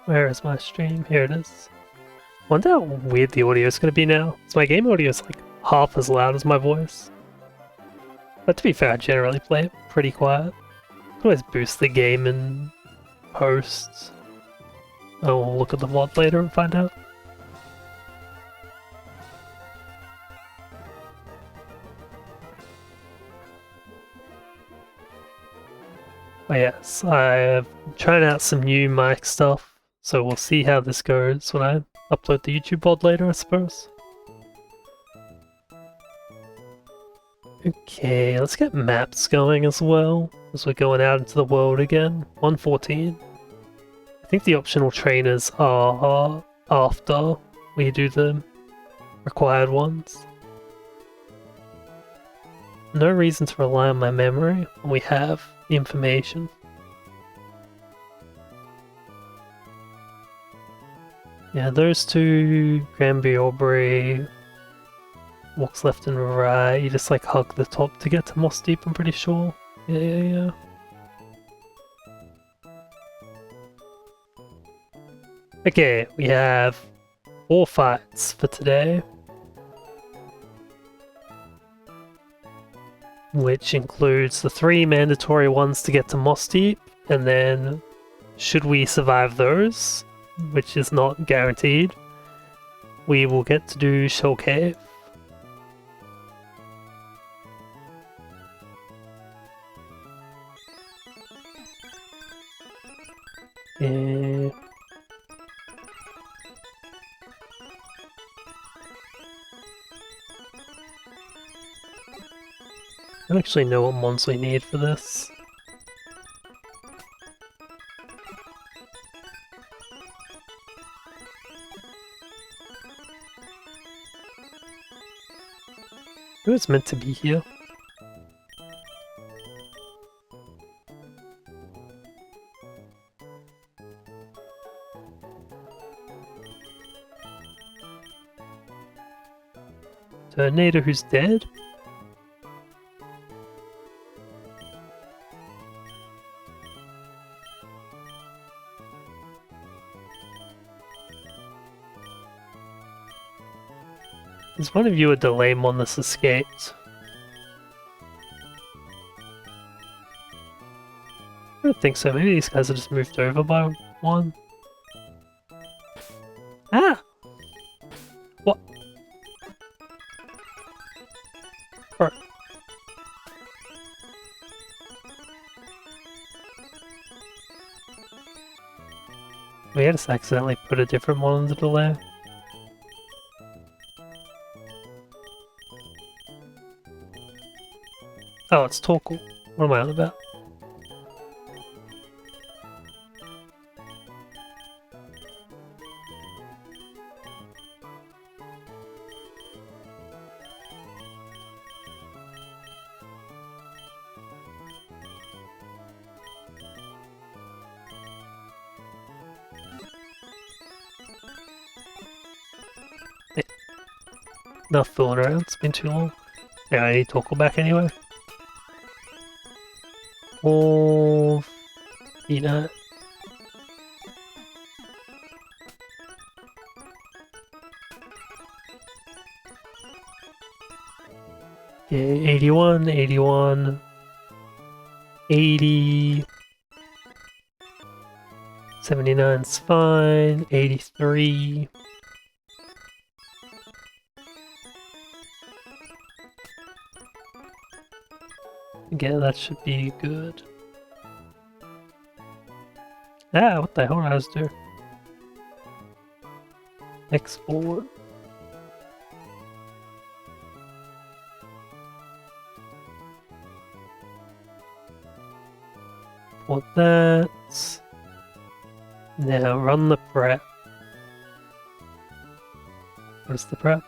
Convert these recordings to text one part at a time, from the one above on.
Where is my stream? Here it is. Wonder how weird the audio is going to be now. So my game audio is like half as loud as my voice. But to be fair, I generally play it pretty quiet. I can always boost the game in post. I'll look at the VOD later and find out. But yes, I'm trying out some new mic stuff, so we'll see how this goes when I upload the YouTube VOD later, I suppose. Okay, let's get maps going as well, as we're going out into the world again. 114. I think the optional trainers are after we do the required ones. No reason to rely on my memory when we have the information. Yeah, those two, Granby Aubrey, walks left and right, you just like hug the top to get to Moss Deep, I'm pretty sure. Yeah. Okay, we have 4 fights for today. Which includes the 3 mandatory ones to get to Moss Deep, and then should we survive those, which is not guaranteed, we will get to do Shoal Cave. Yeah. I don't actually know what mons we need for this. Who is meant to be here? Tornado who's dead? Is one of you a delay mon that's escaped? I don't think so. Maybe these guys are just moved over by one. Ah! What? Alright. We had just accidentally put a different one on the delay. Oh, it's Torkel. What am I on about? Yeah. Enough fooling around, it's been too long. Yeah, I need Torkel back anyway. Oh, Peanut. Yeah, 81, 81, 80, 79's fine, 83. Again, that should be good. Ah, what the hell did I just do? Export. Import that. Now run the prep. What's the prep?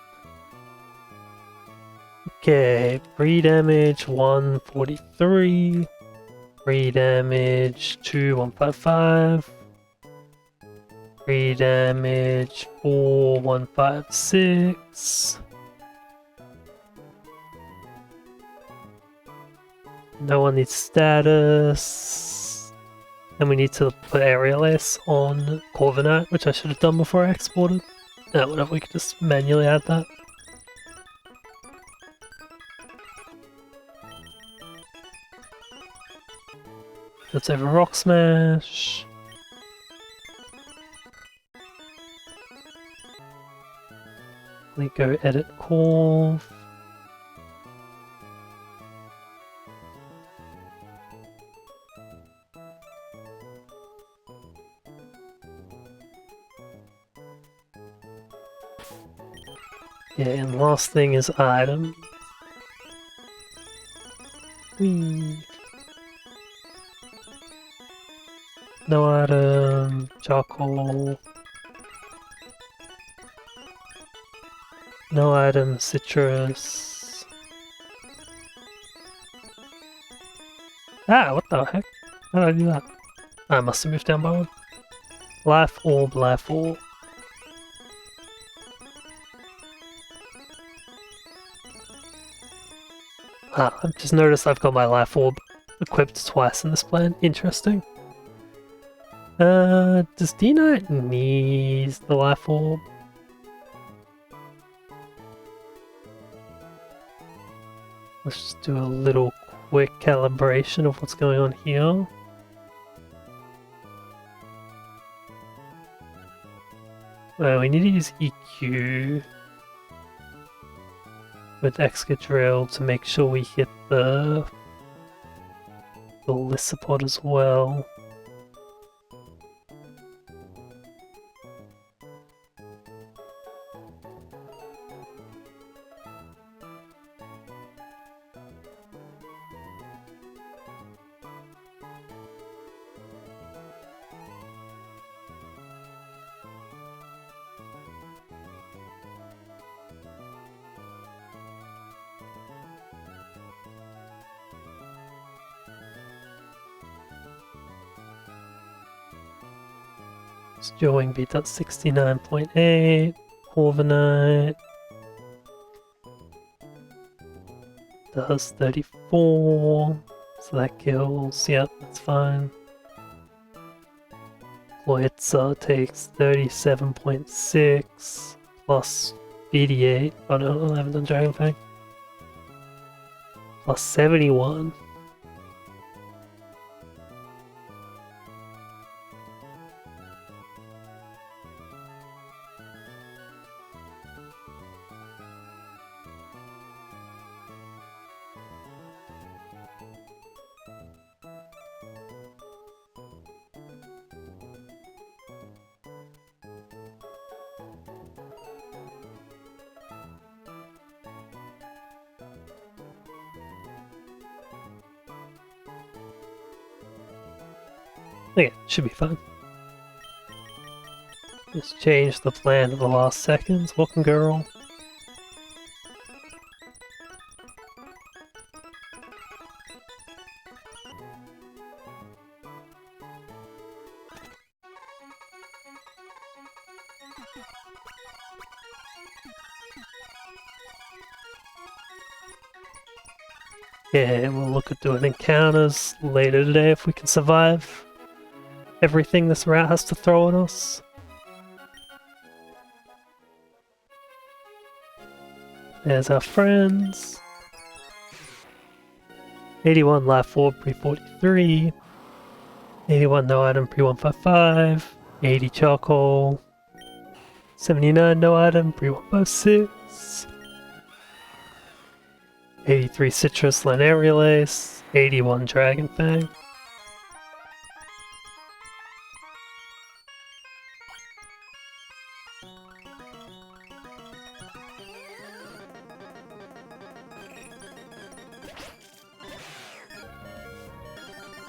Okay, pre-damage 143, pre-damage 2155, pre-damage 4156, No one needs status. And we need to put aerial ace on Corviknight, which I should have done before I exported. Whatever, we could just manually add that. Let's over Rock Smash. We go edit Corv. Yeah, and last thing is item. Whee. No item, charcoal. No item, citrus. Ah, what the heck? How did I do that? I must have moved down by one. Life orb, life orb. I've just noticed I've got my life orb equipped twice in this plan. Interesting. Does D-Knight need the life orb? Let's just do a little quick calibration of what's going on here. We need to use EQ with Excadrill to make sure we hit the Lissapod as well. Joing beat at 69.8, Corviknight does 34, so that kills, yep, that's fine. Loitza takes 37.6 plus 88, oh no, I haven't done Dragon Fang, plus 71. Okay, should be fine. Just change the plan at the last seconds. Welcome, girl. Yeah, we'll look at doing encounters later today if we can survive everything this route has to throw at us. There's our friends. 81 life orb pre-43. 81 no item pre-155. 80 charcoal. 79 no item pre-156. 83 citrus land aerial ace. 81 dragon fang.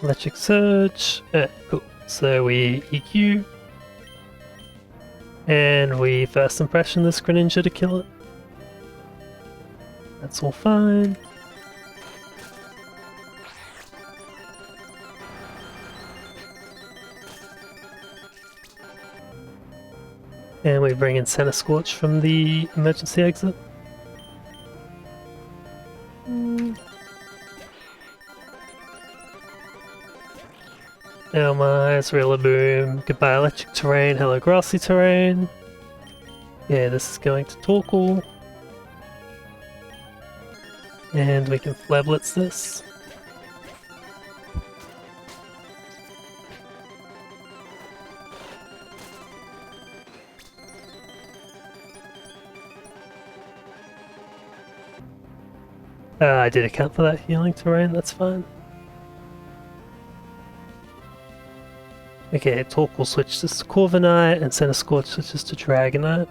Electric Surge. Cool. So we EQ. And we first impression this Greninja to kill it. That's all fine. And we bring in Center Scorch from the emergency exit. Now my Rillaboom. Goodbye electric terrain, hello grassy terrain. Yeah, this is going to Torkoal. And we can Flare Blitz this. I did account for that healing terrain, that's fine. Okay, Torkoal switches to Corviknight and Center Scorch switches to Dragonite.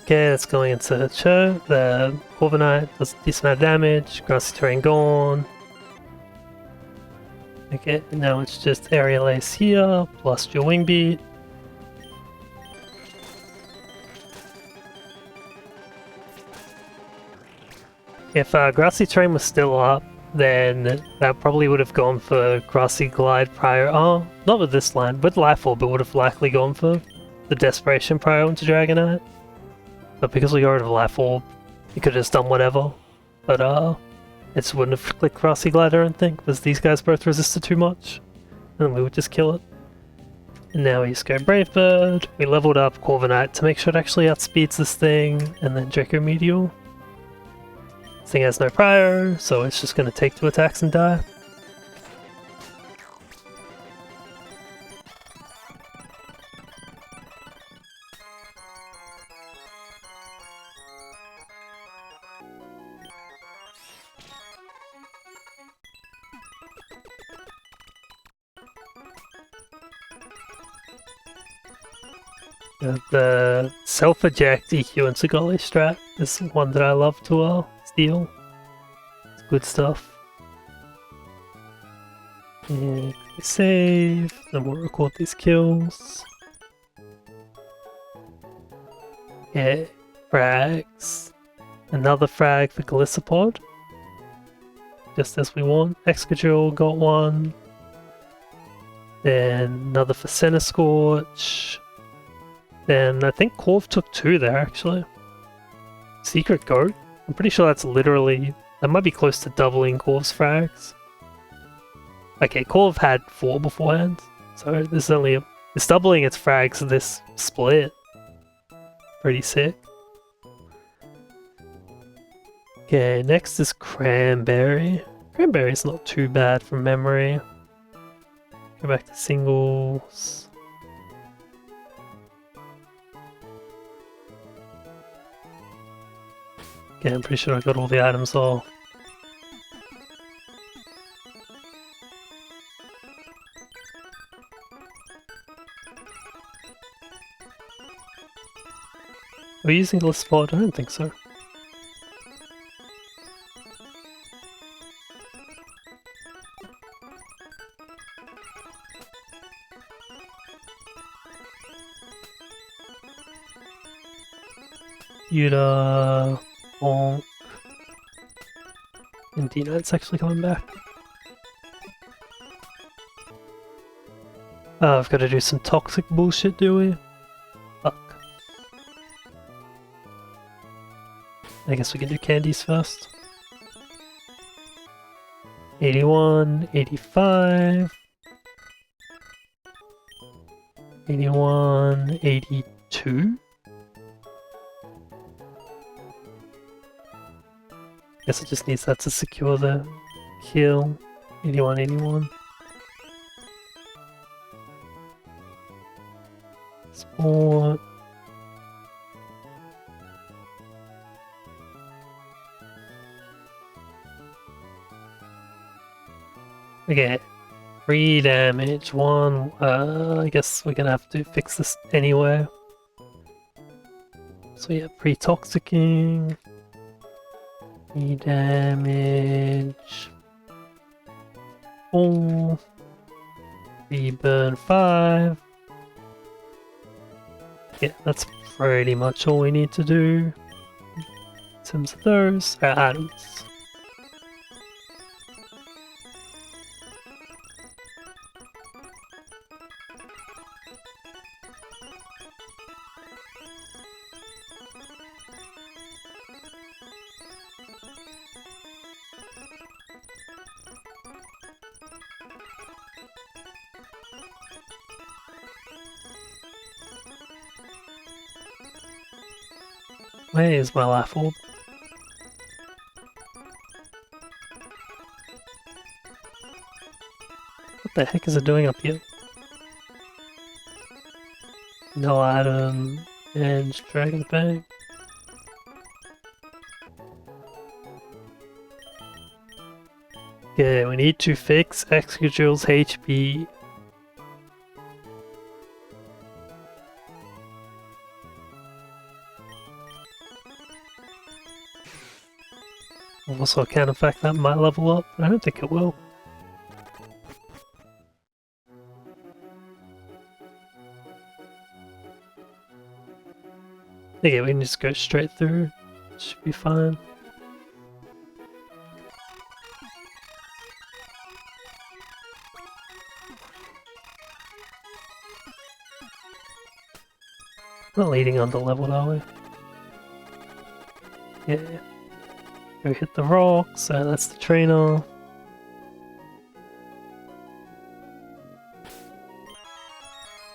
Okay, that's going into Cho. The Corviknight does a decent amount of damage, grassy terrain gone. Okay, now it's just Aerial Ace here, plus your Wing Beat. If Grassy Terrain was still up, then that probably would have gone for Grassy Glide prior. Oh, not with this line. With Life Orb, it would have likely gone for the Desperation prior into Dragonite. But because we got rid of Life Orb, you could have just done whatever. But it just wouldn't have clicked Grassy Glide, I don't think, because these guys both resisted too much. And then we would just kill it. And now we just go Brave Bird, we leveled up Corviknight to make sure it actually outspeeds this thing, and then Draco Meteor. This thing has no prior, so it's just going to take 2 attacks and die. The self-eject EQ and Segoli strat is one that I love to steal. It's good stuff. And we save, then we'll record these kills. Yeah, frags. Another frag for Gliscopod. Just as we want. Excadrill got one. Then another for Center Scorch. Then I think Corv took 2 there actually. Secret Goat? I'm pretty sure that's literally... that might be close to doubling Corv's frags. Okay, Corv had 4 beforehand, so this is only... it's doubling its frags this split. Pretty sick. Okay, next is Cranberry. Cranberry's not too bad from memory. Go back to singles. Okay, I'm pretty sure I got all the items off. Are we using the spot? I don't think so. Yuda... bonk. And D9's actually coming back. Oh, I've got to do some toxic bullshit, do we? Fuck. I guess we can do candies first. 81, 85... 81, 82? Guess it just needs that to secure the kill. 81, 81. Sport. Okay. 3 damage, 1. I guess we're gonna have to fix this anyway. So yeah, pre-toxicking. 3 damage. 4. 3 burn 5. Yeah, that's pretty much all we need to do in terms of those items. Where is my life orb? What the heck is it doing up here? No item and dragon bang. Yeah, we need to fix Excadrill's HP. Also, a counter fact that might level up, but I don't think it will. Okay, we can just go straight through. Should be fine. Not leading under-leveled, are we? Yeah. Go hit the rock, so that's the trainer.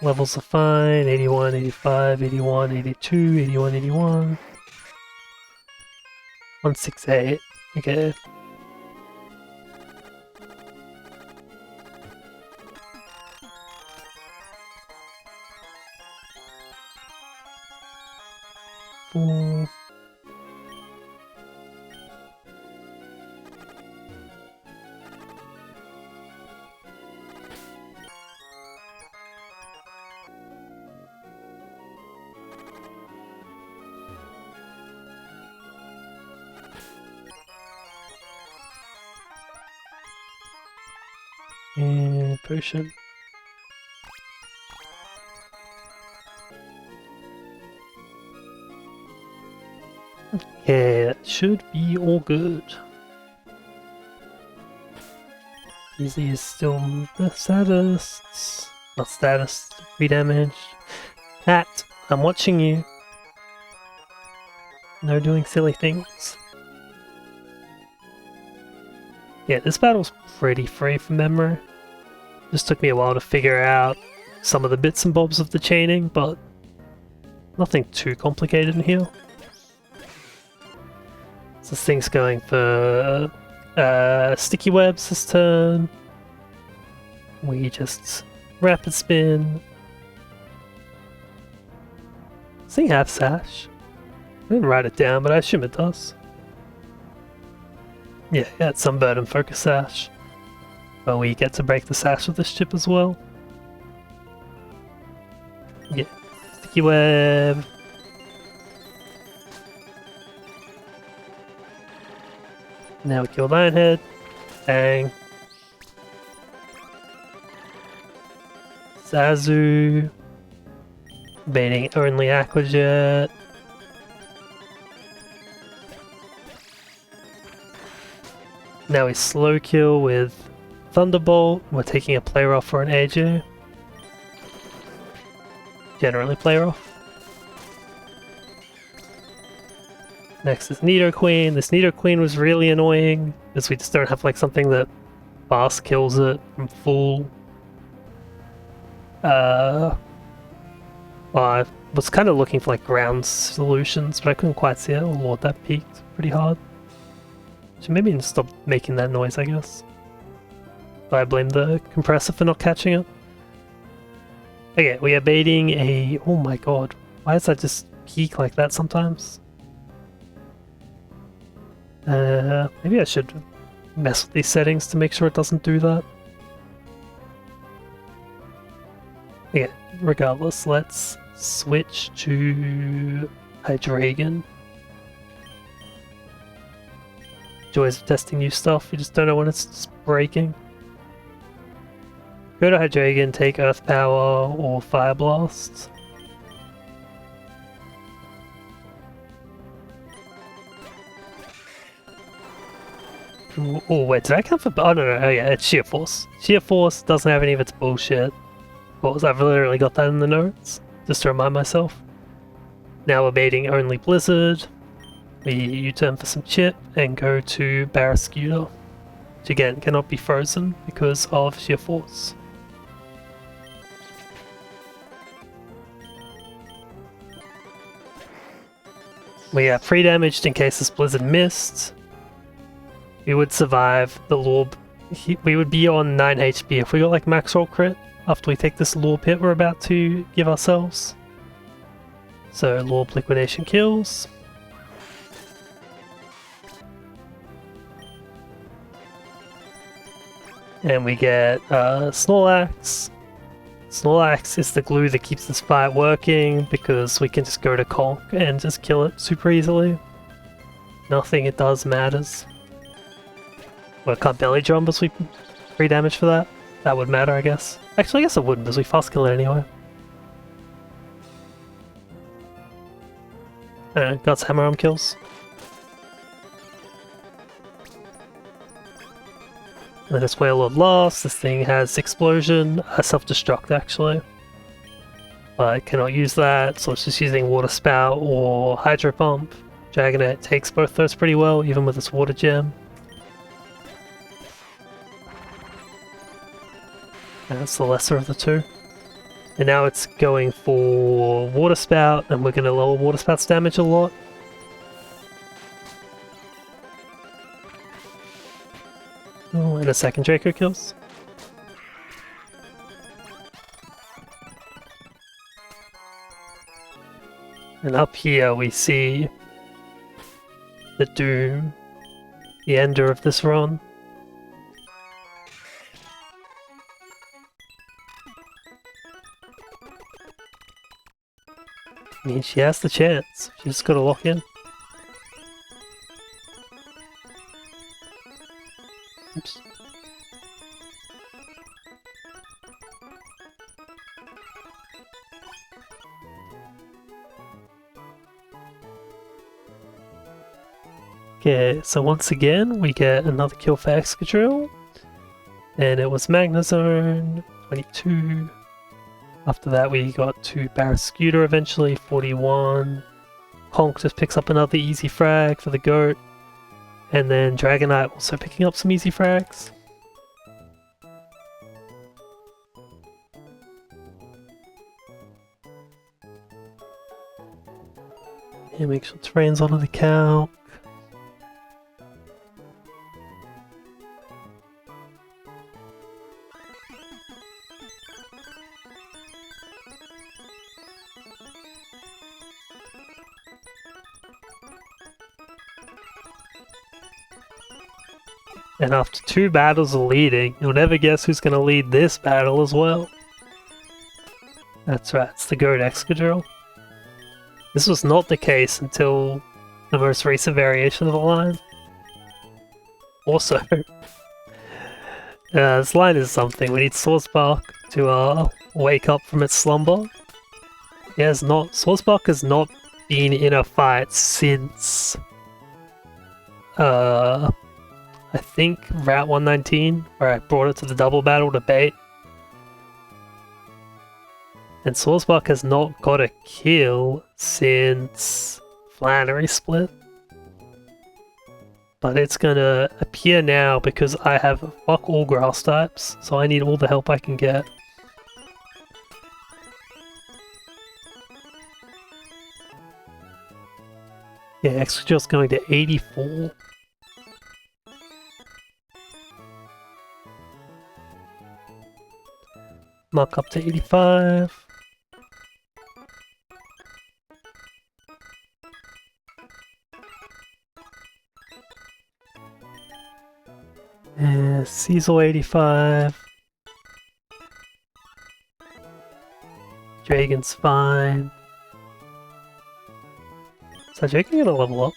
Levels are fine, 81, 85, 81, 82, 81, 81. 168, okay. Four. And potion. Okay, that should be all good. Easy is still the saddest. Not status, free damage. Hat, I'm watching you. No doing silly things. Yeah, this battle's pretty free from memory. Just took me a while to figure out some of the bits and bobs of the chaining, but nothing too complicated in here. So this thing's going for sticky webs this turn. We just rapid spin. Does this thing have sash? I didn't write it down, but I assume it does. Yeah, it's Sunbird and Focus Sash. But we get to break the sash with this chip as well. Yeah, sticky web. Now we kill Lionhead. Bang. Zazu. Baiting only Aquajet. Now we slow kill with Thunderbolt. We're taking a player off for an AJ. Generally player off. Next is Nidoqueen. This Nidoqueen was really annoying because we just don't have like something that fast kills it from full. Well, I was kind of looking for like ground solutions, but I couldn't quite see it. Oh lord, that peaked pretty hard. So maybe stop making that noise, I guess. But I blame the compressor for not catching it. Okay, we are baiting a... Oh my god, why does that just peak like that sometimes? Maybe I should mess with these settings to make sure it doesn't do that. Yeah, regardless, let's switch to Hydreigon. Joys of testing new stuff, you just don't know when it's just breaking. Go to Hydreigon, take Earth Power or Fire Blast. Oh wait, did I come for... Oh no, oh yeah, it's Sheer Force. Sheer Force doesn't have any of its bullshit. Of course, I've literally got that in the notes, just to remind myself. Now we're baiting only Blizzard. We U-turn for some chip and go to Barrascuda, which again cannot be frozen because of Sheer Force. We have 3 damaged in case this blizzard missed. We would survive the lure. We would be on 9 HP if we got like max roll crit after we take this lure pit we're about to give ourselves. So lure liquidation kills. And we get Snorlax. Snorlax is the glue that keeps this fight working because we can just go to Conk and just kill it super easily. Nothing it does matters. Well, I can't belly drum because we 3 damage for that. That would matter, I guess. Actually, I guess it wouldn't because we fast kill it anyway. Guts Hammer Arm kills. And this Wailord lost. This thing has Explosion, Self-Destruct actually. But I cannot use that, so it's just using Water Spout or Hydro Pump. Dragonite takes both those pretty well, even with its Water Gem. And that's the lesser of the two. And now it's going for Water Spout, and we're going to lower Water Spout's damage a lot. Oh, and a second Draco kills. And up here we see the Doom, the ender of this run. I mean, she has the chance. She's just gotta lock in. Oops. Okay, so once again we get another kill for Excadrill. And it was Magnezone, 22. After that we got to Barrascuda eventually, 41. Conk just picks up another easy frag for the goat. And then Dragonite also picking up some easy frags. And make sure terrain's onto the calc. And after 2 battles of leading, you'll never guess who's going to lead this battle as well. That's right, it's the goat Excadrill. This was not the case until the most recent variation of the line. Also, this line is something. We need Swordspark to wake up from its slumber. Swordspark has not been in a fight since I think Route 119, where I brought it to the double battle to bait. And Swordspark has not got a kill since Flannery split. But it's gonna appear now because I have fuck all grass types, so I need all the help I can get. Yeah, Excadrill's going to 84. Mark up to 85. Cecil 85. Dragon's fine. Is that Dragon gonna level up?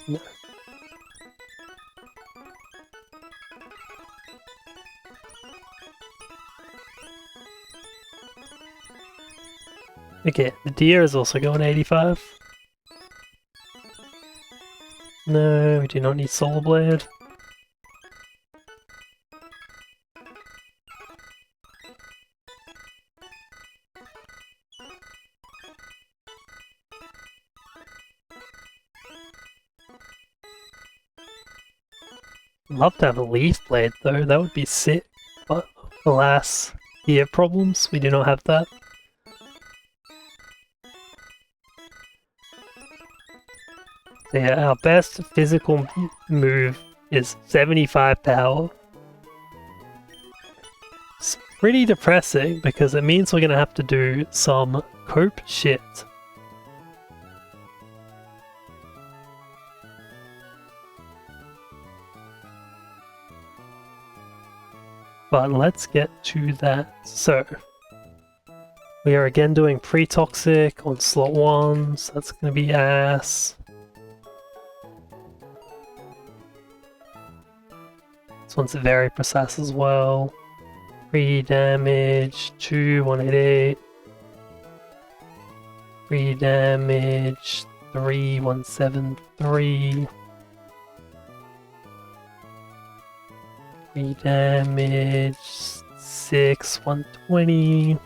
No. Okay, the deer is also going 85. No, we do not need Solar Blade. Love to have a Leaf Blade though, that would be sick. But alas, deer problems, we do not have that. So yeah, our best physical move is 75 power. It's pretty depressing because it means we're gonna have to do some cope shit. But let's get to that. So, we are again doing pre-toxic on slot 1, so that's gonna be ass. This one's very precise as well. 3 damage, 2, 188. 3 damage, 3, 173. 3 damage, 6, 120.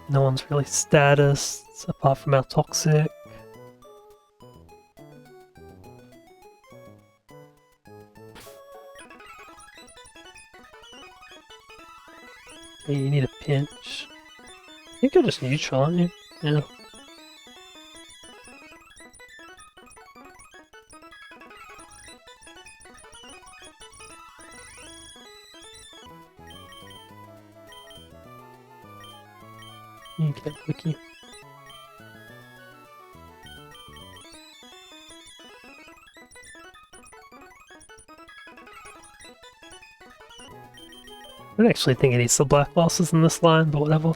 No one's really status apart from our toxic. Okay, you need a pinch. I think you're just neutral, aren't you? Yeah. You get wiki. I don't actually think it needs the black glasses in this line, but whatever.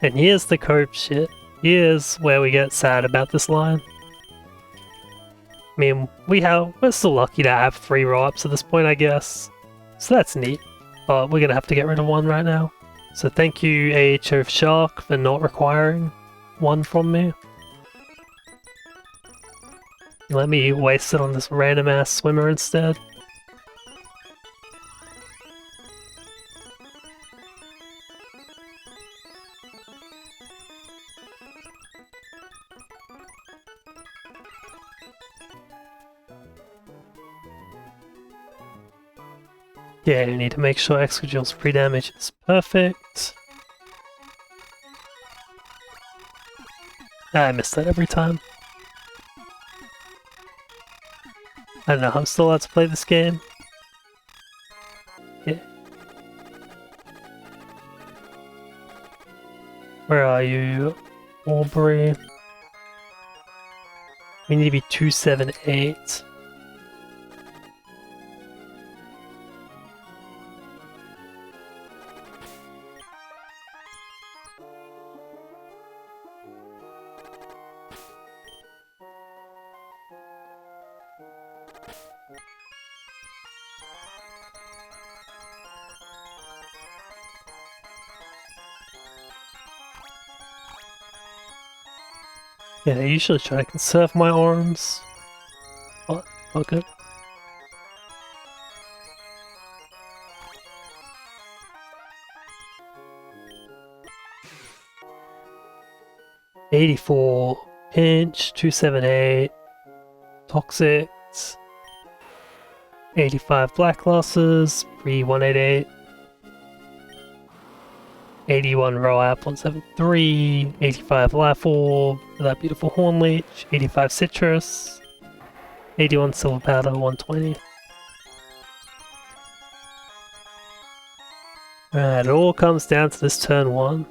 And here's the cope shit. Here's where we get sad about this line. I mean, we're still lucky to have 3 roll-ups at this point, I guess. So that's neat. But we're gonna have to get rid of 1 right now. So thank you, AHO Shark, for not requiring 1 from me. Let me waste it on this random ass swimmer instead. Yeah, you need to make sure Excadrill's pre-damage is perfect. I miss that every time. I don't know how I'm still allowed to play this game. Yeah. Where are you, Aubrey? We need to be 278. Yeah, I usually try to conserve my arms. But, fuck it. $84 pinch, 278 toxics, 85 black glasses, pre 188. 81 Roap 173, 85 Life Orb for that beautiful Horn Leech, 85 Citrus, 81 Silver Powder 120. Alright, it all comes down to this turn 1.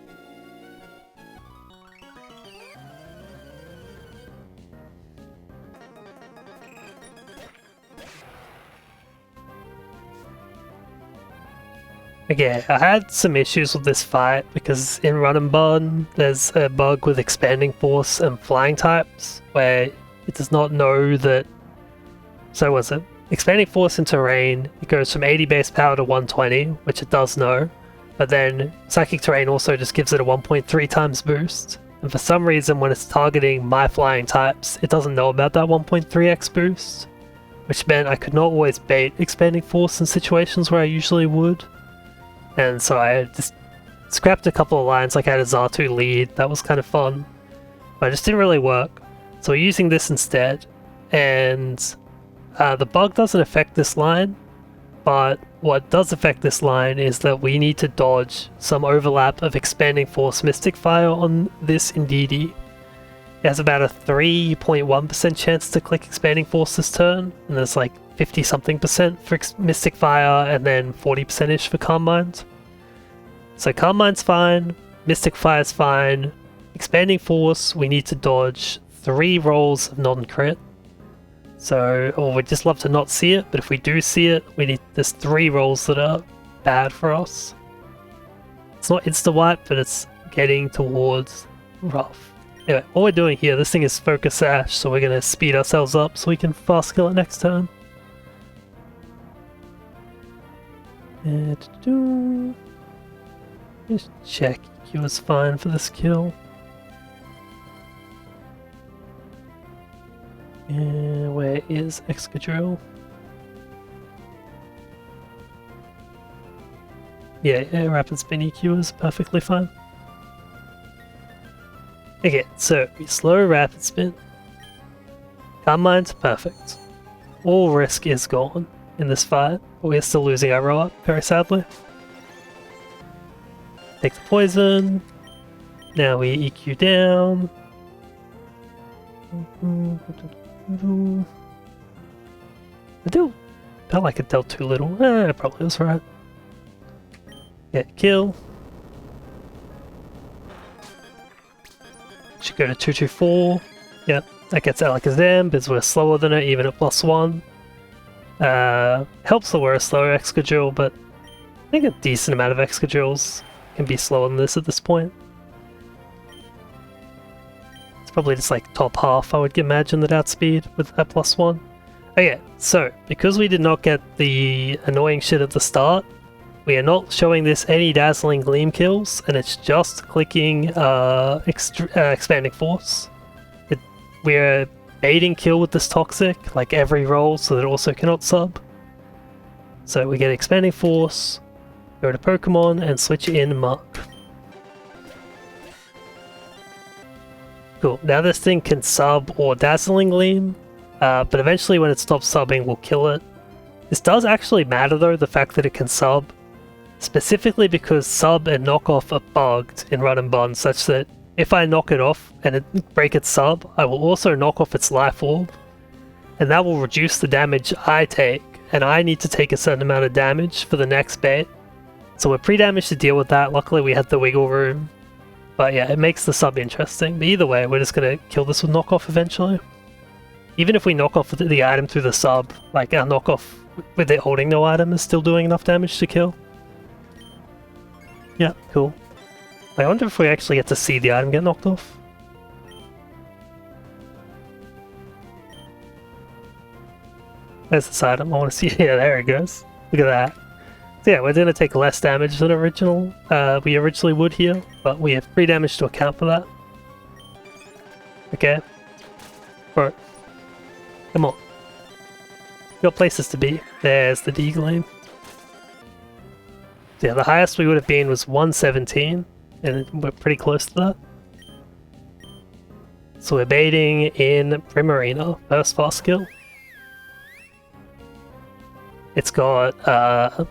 Okay, I had some issues with this fight because in Run and Bun there's a bug with Expanding Force and Flying types where it does not know that... So was it? Expanding Force into Terrain, it goes from 80 base power to 120, which it does know, but then Psychic Terrain also just gives it a 1.3 times boost. And for some reason when it's targeting my flying types, it doesn't know about that 1.3x boost, which meant I could not always bait Expanding Force in situations where I usually would. And so I just scrapped a couple of lines, like I had a Xatu lead, that was kind of fun. But it just didn't really work. So we're using this instead. And the bug doesn't affect this line, but what does affect this line is that we need to dodge some overlap of Expanding Force Mystic Fire on this Indeedee. It has about a 3.1% chance to click Expanding Force this turn, and there's like 50-something% for Mystic Fire, and then 40%-ish for Calm Mind. So Calm Mind's fine, Mystic Fire's fine, Expanding Force, we need to dodge 3 rolls of non-crit. So, or we'd just love to not see it, but if we do see it, there's 3 rolls that are bad for us. It's not insta-wipe, but it's getting towards rough. Anyway, all we're doing here, this thing is Focus Ash, so we're going to speed ourselves up so we can fast kill it next turn. And just check EQ is fine for this kill. And where is Excadrill? Yeah, Rapid Spin EQ is perfectly fine. Okay, so we slow Rapid Spin. Calm Mind's perfect. All risk is gone in this fight, but we're still losing our row up, very sadly. Take the poison. Now we EQ down. I felt like it dealt too little. It probably was right. Yeah, kill. Should go to 224. Yep, that gets Alakazam because we're slower than it, even at +1. Helps that we're a slower Excadrill, but I think a decent amount of Excadrills can be slower than this at this point. It's probably just like top half, I would imagine, that outspeed with that +1. Okay, so because we did not get the annoying shit at the start, we are not showing this any Dazzling Gleam kills, and it's just clicking Expanding Force. We're baiting kill with this Toxic, like every roll, so that it also cannot sub. So we get Expanding Force, go to Pokemon, and switch in Mark. Cool, now this thing can sub or Dazzling Gleam, but eventually when it stops subbing, we'll kill it. This does actually matter though, the fact that it can sub. Specifically because sub and knockoff are bugged in Run and Bun, such that if I knock it off and break its sub, I will also knock off its Life Orb, and that will reduce the damage I take, and I need to take a certain amount of damage for the next bait. So we're pre-damaged to deal with that. Luckily we had the wiggle room, but yeah, it makes the sub interesting. But either way, we're just gonna kill this with knockoff eventually. Even if we knock off the item through the sub, like our knockoff with it holding no item is still doing enough damage to kill. Yeah, cool. I wonder if we actually get to see the item get knocked off. There's this item, I want to see. Yeah, there it goes. Look at that. So yeah, we're going to take less damage than we originally would here, but we have 3 damage to account for that. Okay. Alright. Come on. Got places to be. There's the D-Gleam. Yeah, the highest we would have been was 117, and we're pretty close to that. So we're baiting in Primarina, first fast skill. It's got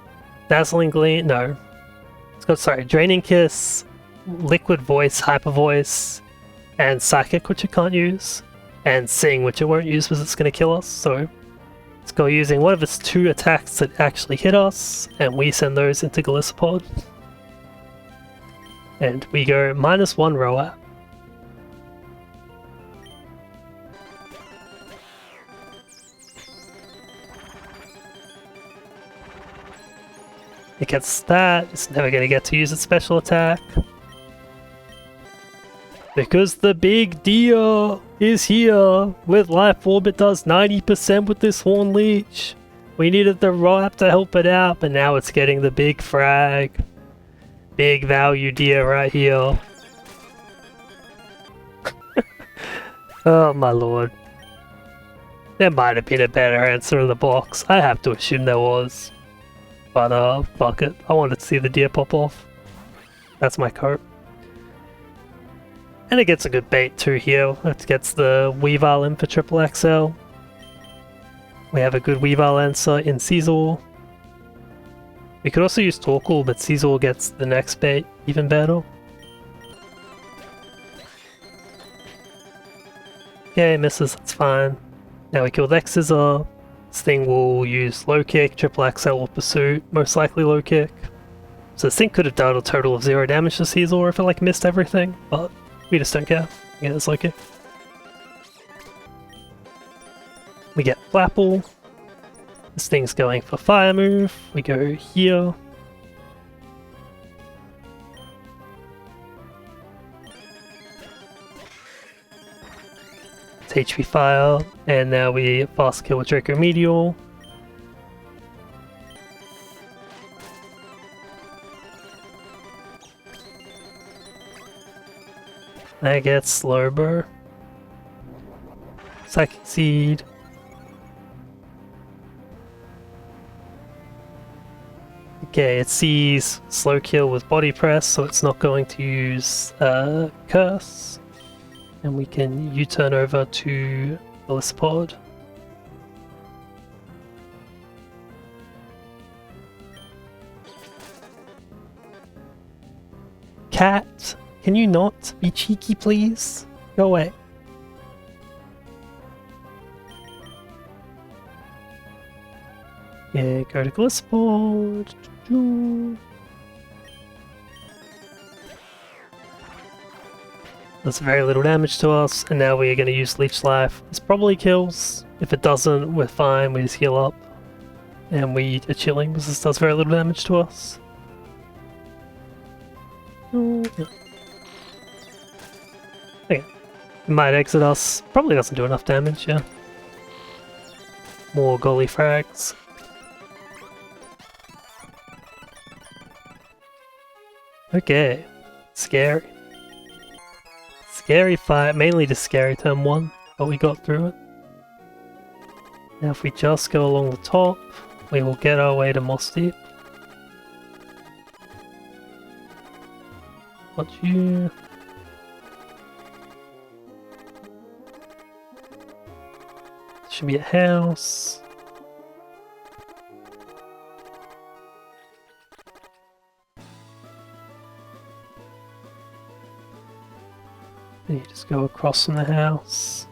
Dazzling Gleam, no. It's got, sorry, Draining Kiss, Liquid Voice, Hyper Voice, and Psychic, which it can't use, and Sing, which it won't use because it's going to kill us, so let's go using one of its 2 attacks that actually hit us, and we send those into Golisopod. And we go -1 row up. It gets that, it's never going to get to use its special attack. Because the big deer is here! With Life Orb it does 90% with this Horn Leech. We needed the Rap to help it out, but now it's getting the big frag. Big value deer right here. Oh my lord. There might have been a better answer in the box. I have to assume there was. But fuck it. I wanted to see the deer pop off. That's my coat. And it gets a good bait too here. It gets the Weavile in for Triple XL. We have a good Weavile answer in Caesar. We could also use Torkoal, but Caesar gets the next bait even better. Okay, misses, that's fine. Now we kill the X-Scissor. This thing will use low kick, triple axel or pursuit, most likely low kick. So this thing could have done a total of 0 damage to Caesar if it like missed everything, but we just don't care. Yeah, it's low kick. We get Flapple. This thing's going for fire move. We go here. It's HP fire, and now we fast kill with Draco Meteor. That gets Slowbro. Psychic Seed. Okay, it sees slow kill with body press, so it's not going to use curse. And we can U-turn over to Bellipod. Cat, can you not be cheeky, please? Go away. Yeah, go to Bellipod. Does very little damage to us, and now we are going to use Leech Life. This probably kills. If it doesn't, we're fine, we just heal up. And we are chilling because this does very little damage to us. Okay. It might exit us. Probably doesn't do enough damage, yeah. More goalie frags. Okay. Scary. Scary fight, mainly just scary turn 1, but we got through it. Now if we just go along the top, we will get our way to Moss Deep. Watch you. Should be a house. And you just go across from the house.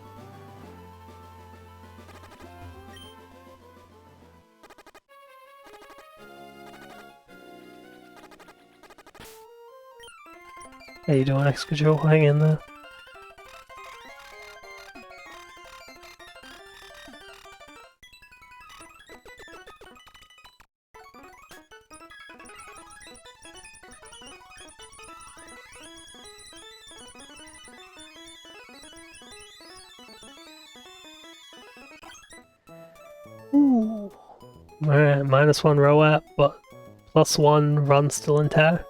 How you doing, X-Control? Hang in there. Ooh. Alright, -1 row up, but +1 run still intact.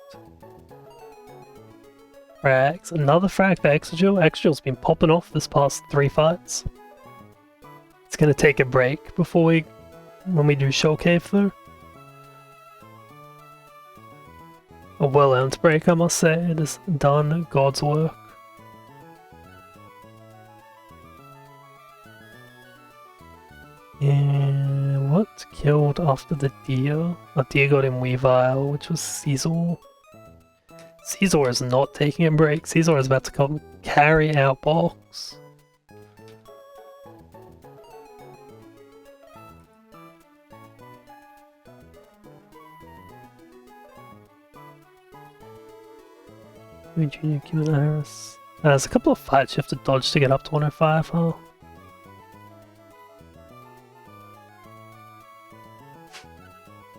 Frags. Another frag for Exegil. Exegil's been popping off this past 3 fights. It's gonna take a break before when we do Shoal Cave though. A well-earned break, I must say. It has done God's work. And what killed after the deer? A deer got in Weavile, which was Caesar. Caesar is not taking a break. Caesar is about to come carry out box. Junior Cuban Iris. There's a couple of fights you have to dodge to get up to 105, huh?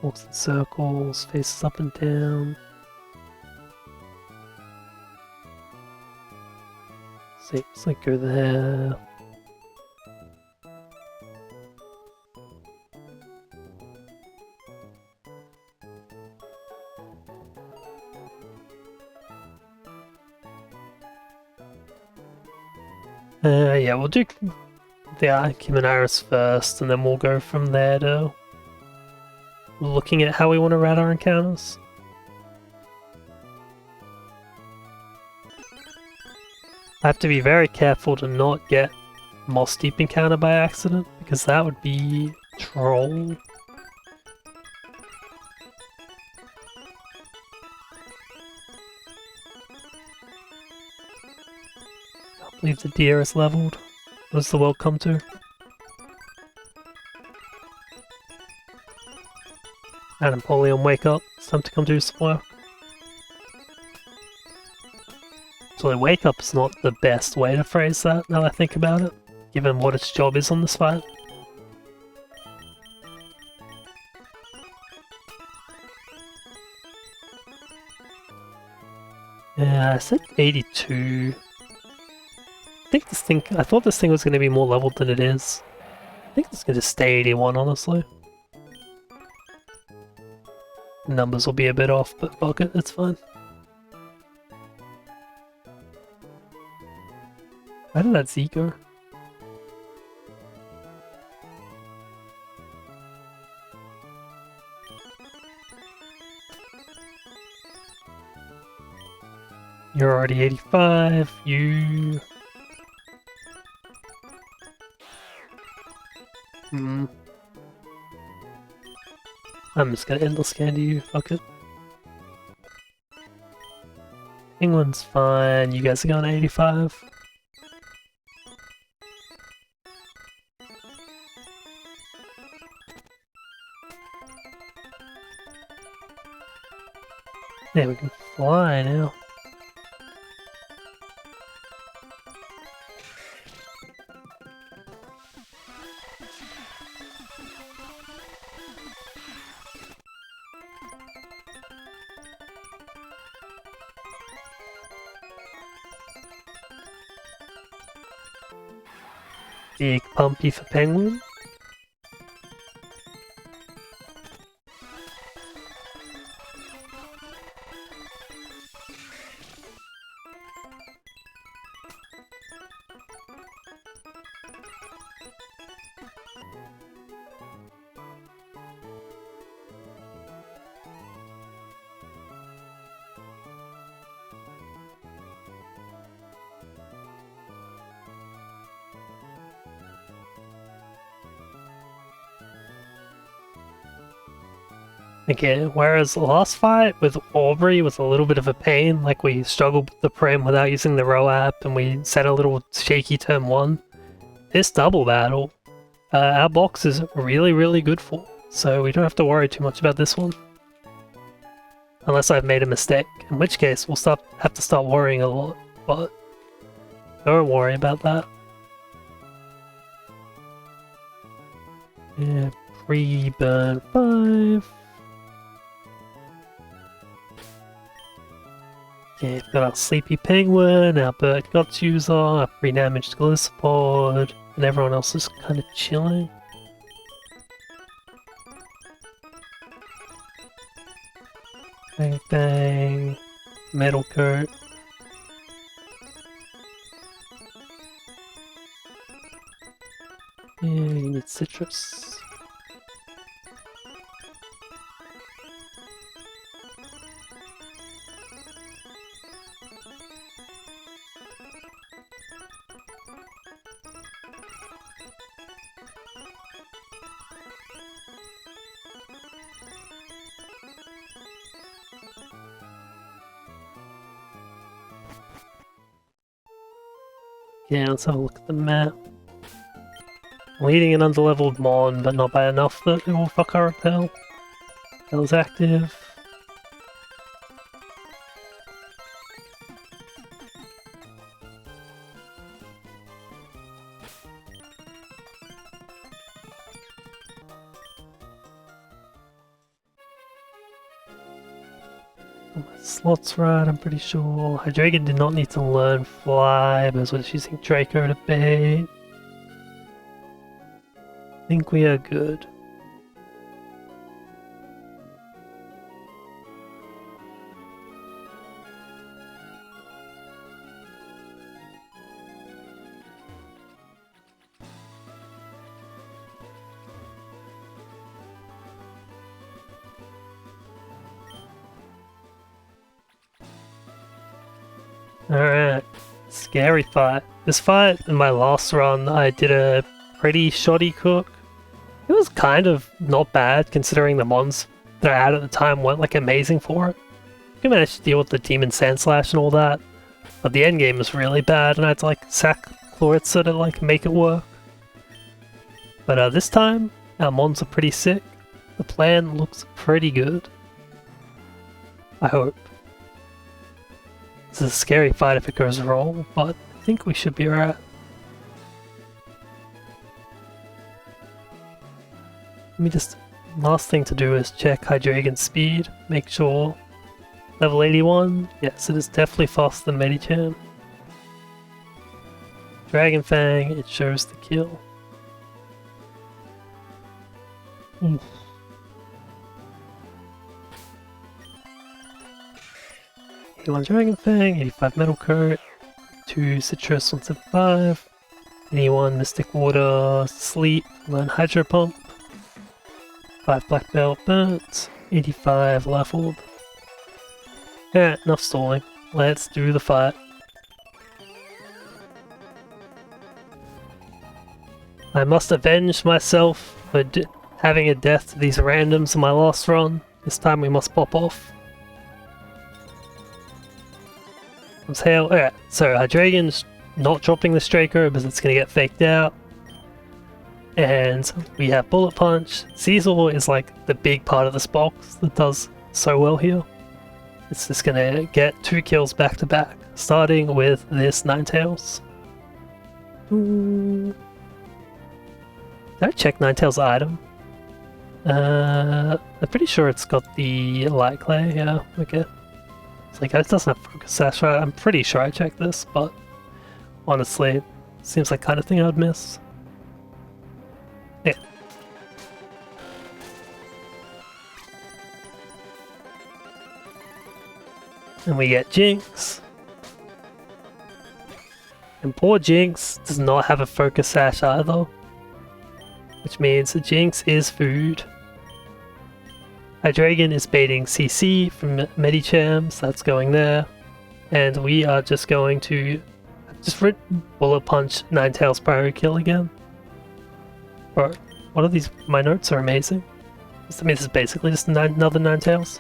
Walks in circles, faces up and down. See, let's like go there. Yeah, we'll do the Archimenaris first, and then we'll go from there to looking at how we want to route our encounters. I have to be very careful to not get Moss Deep encounter by accident, because that would be troll. Can't believe the deer is leveled. What does the world come to? And Napoleon, wake up. It's time to come do some work. So wake up is not the best way to phrase that, now that I think about it, given what its job is on this fight. Yeah, I said 82. I thought this thing was going to be more leveled than it is. I think it's going to stay 81, honestly. Numbers will be a bit off, but fuck it, it's fine. How did that Z go? You're already 85, you... I'm just gonna endless candy you, fuck it. England's fine, you guys are going 85. Yeah, we can fly now. Big pumpy for penguin. Okay, whereas the last fight with Aubrey was a little bit of a pain, like we struggled with the Prem without using the row app and we set a little shaky turn 1. This double battle, our box is really good for, so we don't have to worry too much about this one. Unless I've made a mistake, in which case we'll have to start worrying a lot, but don't worry about that. Yeah, pre-burn 5. Yeah, we've got our Sleepy Penguin, our Burt Guts user, our pre-damaged Glycopod, and everyone else is kind of chilling. Bang bang, Metal Coat. Yeah, you need citrus. Yeah, let's have a look at the map. Leading an underleveled Mon, but not by enough that it will fuck our repel. Repel's active. Slots right, I'm pretty sure. Hydreigon did not need to learn Fly, but was using Draco to bait. I think we are good. Alright, scary fight. This fight, in my last run, I did a pretty shoddy cook. It was kind of not bad, considering the mons that I had at the time weren't like amazing for it. I managed to deal with the Demon Sand Slash and all that, but the endgame was really bad, and I had to like sack for it so to like make it work. But this time, our mons are pretty sick. The plan looks pretty good. I hope. This is a scary fight if it goes wrong, but I think we should be alright. Let me just... Last thing to do is check Hydreigon's speed, make sure... Level 81, yes it is definitely faster than Medicham. Dragon Fang, it shows the kill. Heal on Dragon Fang, 85 Metal Coat, 2 Citrus 175, 81 Mystic Water, Sleep, learn Hydro Pump, 5 Black Belt Burnt, 85 Life Orb. Yeah, enough stalling. Let's do the fight. I must avenge myself for having a death to these randoms in my last run. This time we must pop off. Let's hail. Alright, so Hydreigon's not dropping the Straker because it's going to get faked out. And we have Bullet Punch. Caesar is like the big part of this box that does so well here. It's just gonna get 2 kills back to back, starting with this Ninetales. Did I check Ninetales' item? I'm pretty sure it's got the Light Clay, yeah, okay. It's like, it doesn't have Focus Sash, right? I'm pretty sure I checked this, but honestly, it seems like kind of thing I'd miss. Yeah. And we get Jinx. And poor Jinx does not have a Focus Sash either. Which means that Jinx is food. Hydreigon is baiting CC from Medicham, so that's going there. And we are just going to just Bullet Punch Ninetales Pyro Kill again. Bro, what are these? My notes are amazing. I mean, this is basically just another Ninetales.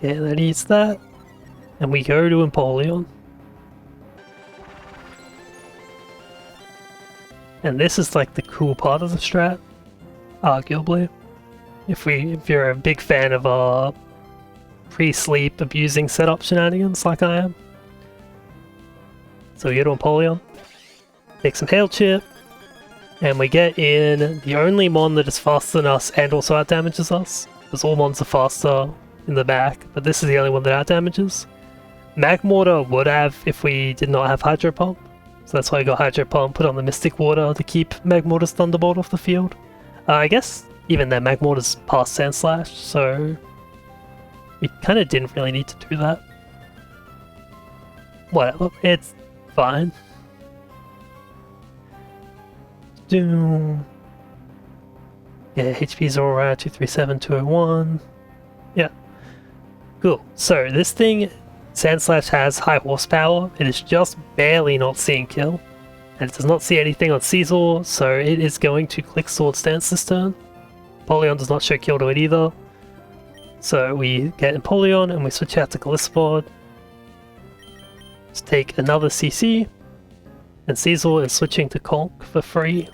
Yeah, that eats that. And we go to Empoleon. And this is like the cool part of the strat, arguably. If you're a big fan of pre-sleep abusing setup shenanigans like I am. So we go to Empoleon, take some Hail Chip, and we get in the only mon that is faster than us and also out-damages us. Because all mons are faster in the back, but this is the only one that out-damages. Magmortar would have if we did not have Hydro Pump. So that's why I got Hydro Pump, put on the Mystic Water to keep Magmortar's Thunderbolt off the field. I guess even then Magmortar's past Sand Slash, so we kind of didn't really need to do that. Whatever, it's fine. Yeah, HP's alright, 237, 201. Yeah. Cool. So this thing, Sand Slash has high horsepower. It is just barely not seeing kill. And it does not see anything on Caesar, so it is going to click Sword Stance this turn. Empoleon does not show kill to it either. So we get Empoleon and we switch out to Gliscod. Let's take another CC. And Caesar is switching to Conk for free.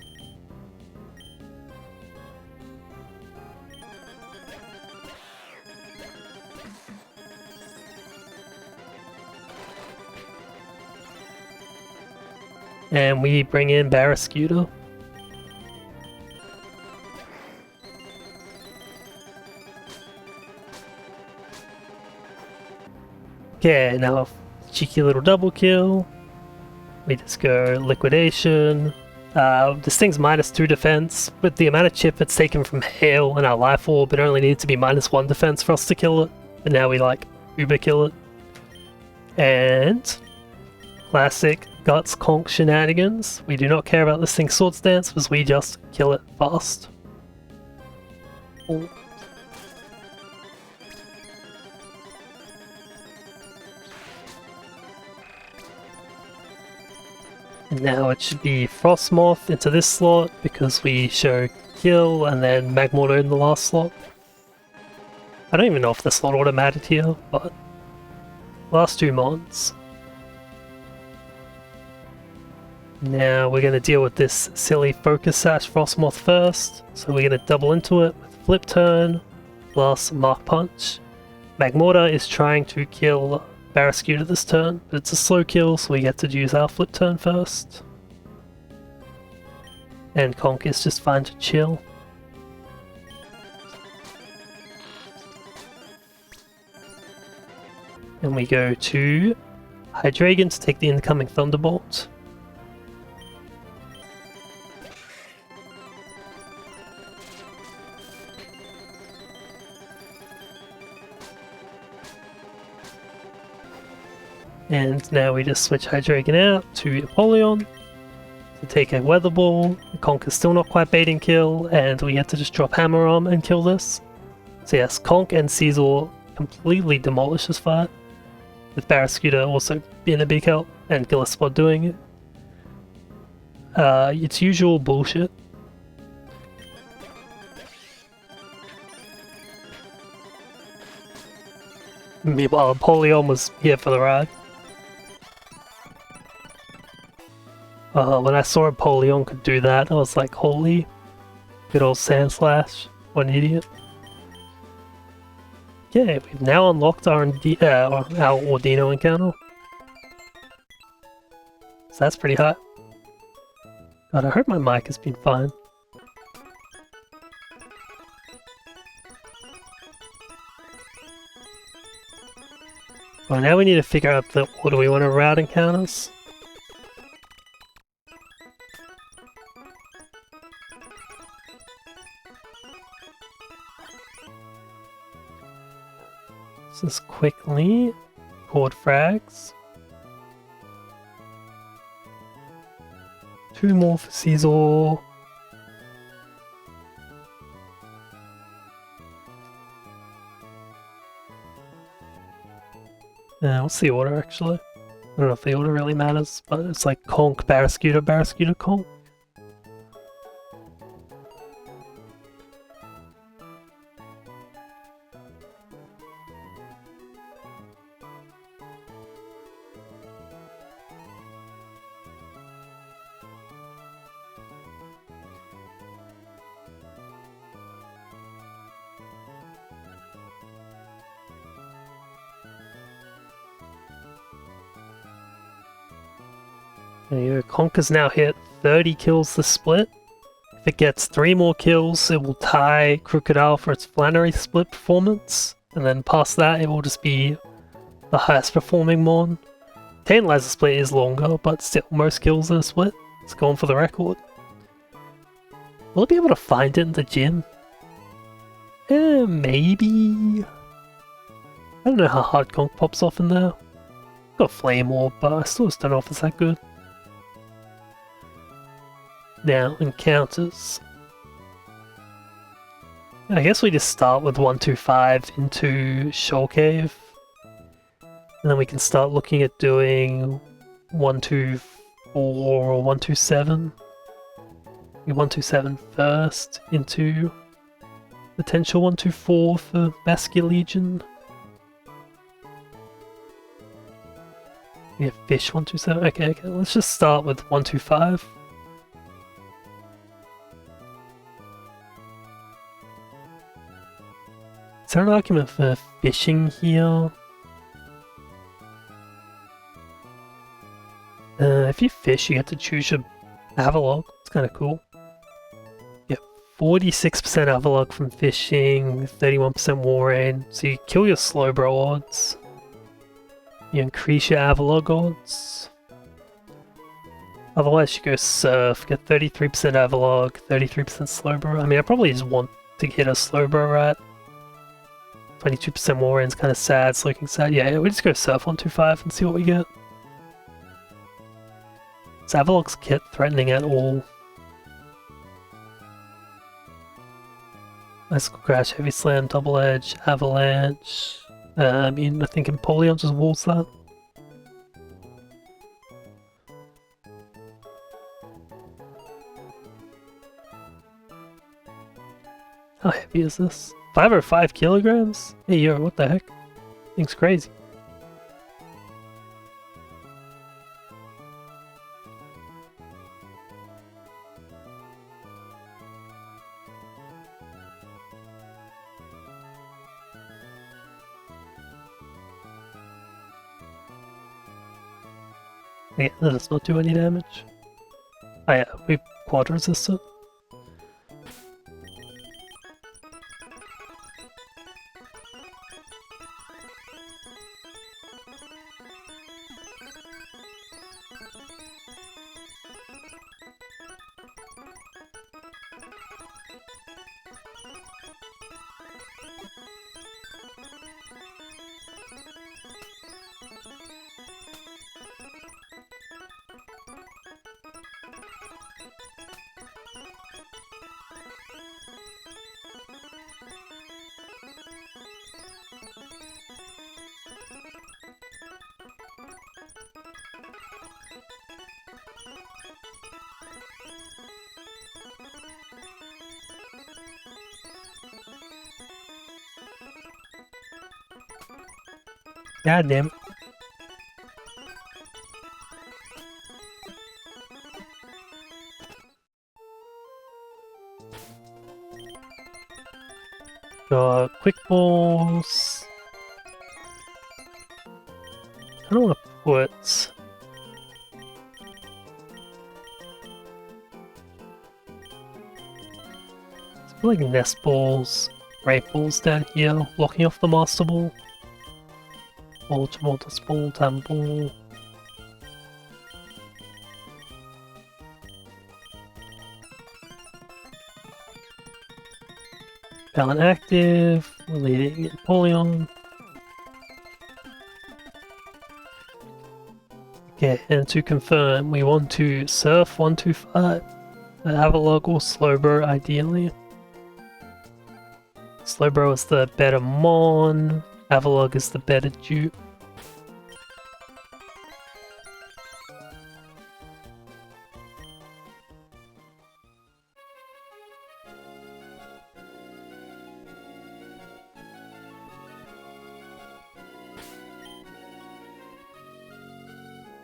And we bring in Barrascuda. Okay, now cheeky little double kill. We just go Liquidation. This thing's -2 defense. With the amount of chip it's taken from Hail and our Life Orb, it only needs to be -1 defense for us to kill it. But now we like uber kill it. And classic Guts Conk shenanigans. We do not care about this thing's Sword Stance because we just kill it fast. Oh. And now it should be Frostmoth into this slot because we show kill and then Magmortar in the last slot. I don't even know if the slot order mattered here, but last 2 mons. Now we're going to deal with this silly Focus Sash Frostmoth first, so we're going to double into it with Flip Turn plus Mark Punch. Magmortar is trying to kill Barrascuda this turn, but it's a slow kill, so we get to use our Flip Turn first. And Conk is just fine to chill. And we go to Hydreigon to take the incoming Thunderbolt. And now we just switch Hydreigon out to Apollyon to take a Weather Ball. Conk is still not quite baiting kill, and we get to just drop Hammer Arm and kill this. So yes, Conk and Caesar completely demolish this fight, with Barrascuda also being a big help, and Gillespot doing it. It's usual bullshit. Meanwhile, Apollyon was here for the ride. When I saw Apollyon could do that, I was like, holy, good old Sandslash, what an idiot. Yeah, we've now unlocked our Ordino encounter. So that's pretty hot. God, I hope my mic has been fine. Well, now we need to figure out the order we want to route encounters. Just quickly record frags. 2 more for Caesar. What's the order actually? I don't know if the order really matters, but it's like Conk, Barrascuda, Barrascuda, Conk. There you go. Conk has now hit 30 kills this split. If it gets 3 more kills, it will tie Crocodile for its Flannery split performance. And then past that, it will just be the highest performing Mon. Tantalizer split is longer, but still most kills in a split. It's going for the record. Will it be able to find it in the gym? Maybe. I don't know how hard Conk pops off in there. Got Flame Orb, but I still just don't know if it's that good. Now, encounters. I guess we just start with 125 into Shoal Cave. And then we can start looking at doing 124 or 127. 127 first into potential 124 for Baskia Legion. We have Fish 127. Okay, let's just start with 125. Is there an argument for fishing here? If you fish, you get to choose your Avalok. It's kind of cool. You get 46% Avalok from fishing, 31% Warrain. So you kill your Slowbro odds. You increase your Avalok odds. Otherwise, you go Surf, get 33% Avalok, 33% Slowbro. I mean, I probably just want to hit a Slowbro rat. 22% Warren's kind of sad, it's looking sad. Yeah, we just go Surf 125 and see what we get. Is Avalok's kit threatening at all? Icicle Crash, Heavy Slam, Double Edge, Avalanche. I mean, I think Empoleon just walls that. How heavy is this? 505 kilograms? Hey, yo, what the heck? Thing's crazy. Yeah, that does not do any damage. Oh yeah, we quad resist it. God damn it. Quick balls. I don't want to put. Let's put like nest balls, great balls down here, blocking off the master ball. Ball, tumultus ball, tam ball. Balance active, we're leading Napoleon. Okay, and to confirm, we want to surf 125. Avalog or Slowbro ideally. Slowbro is the better Mon, Avalog is the better dupe.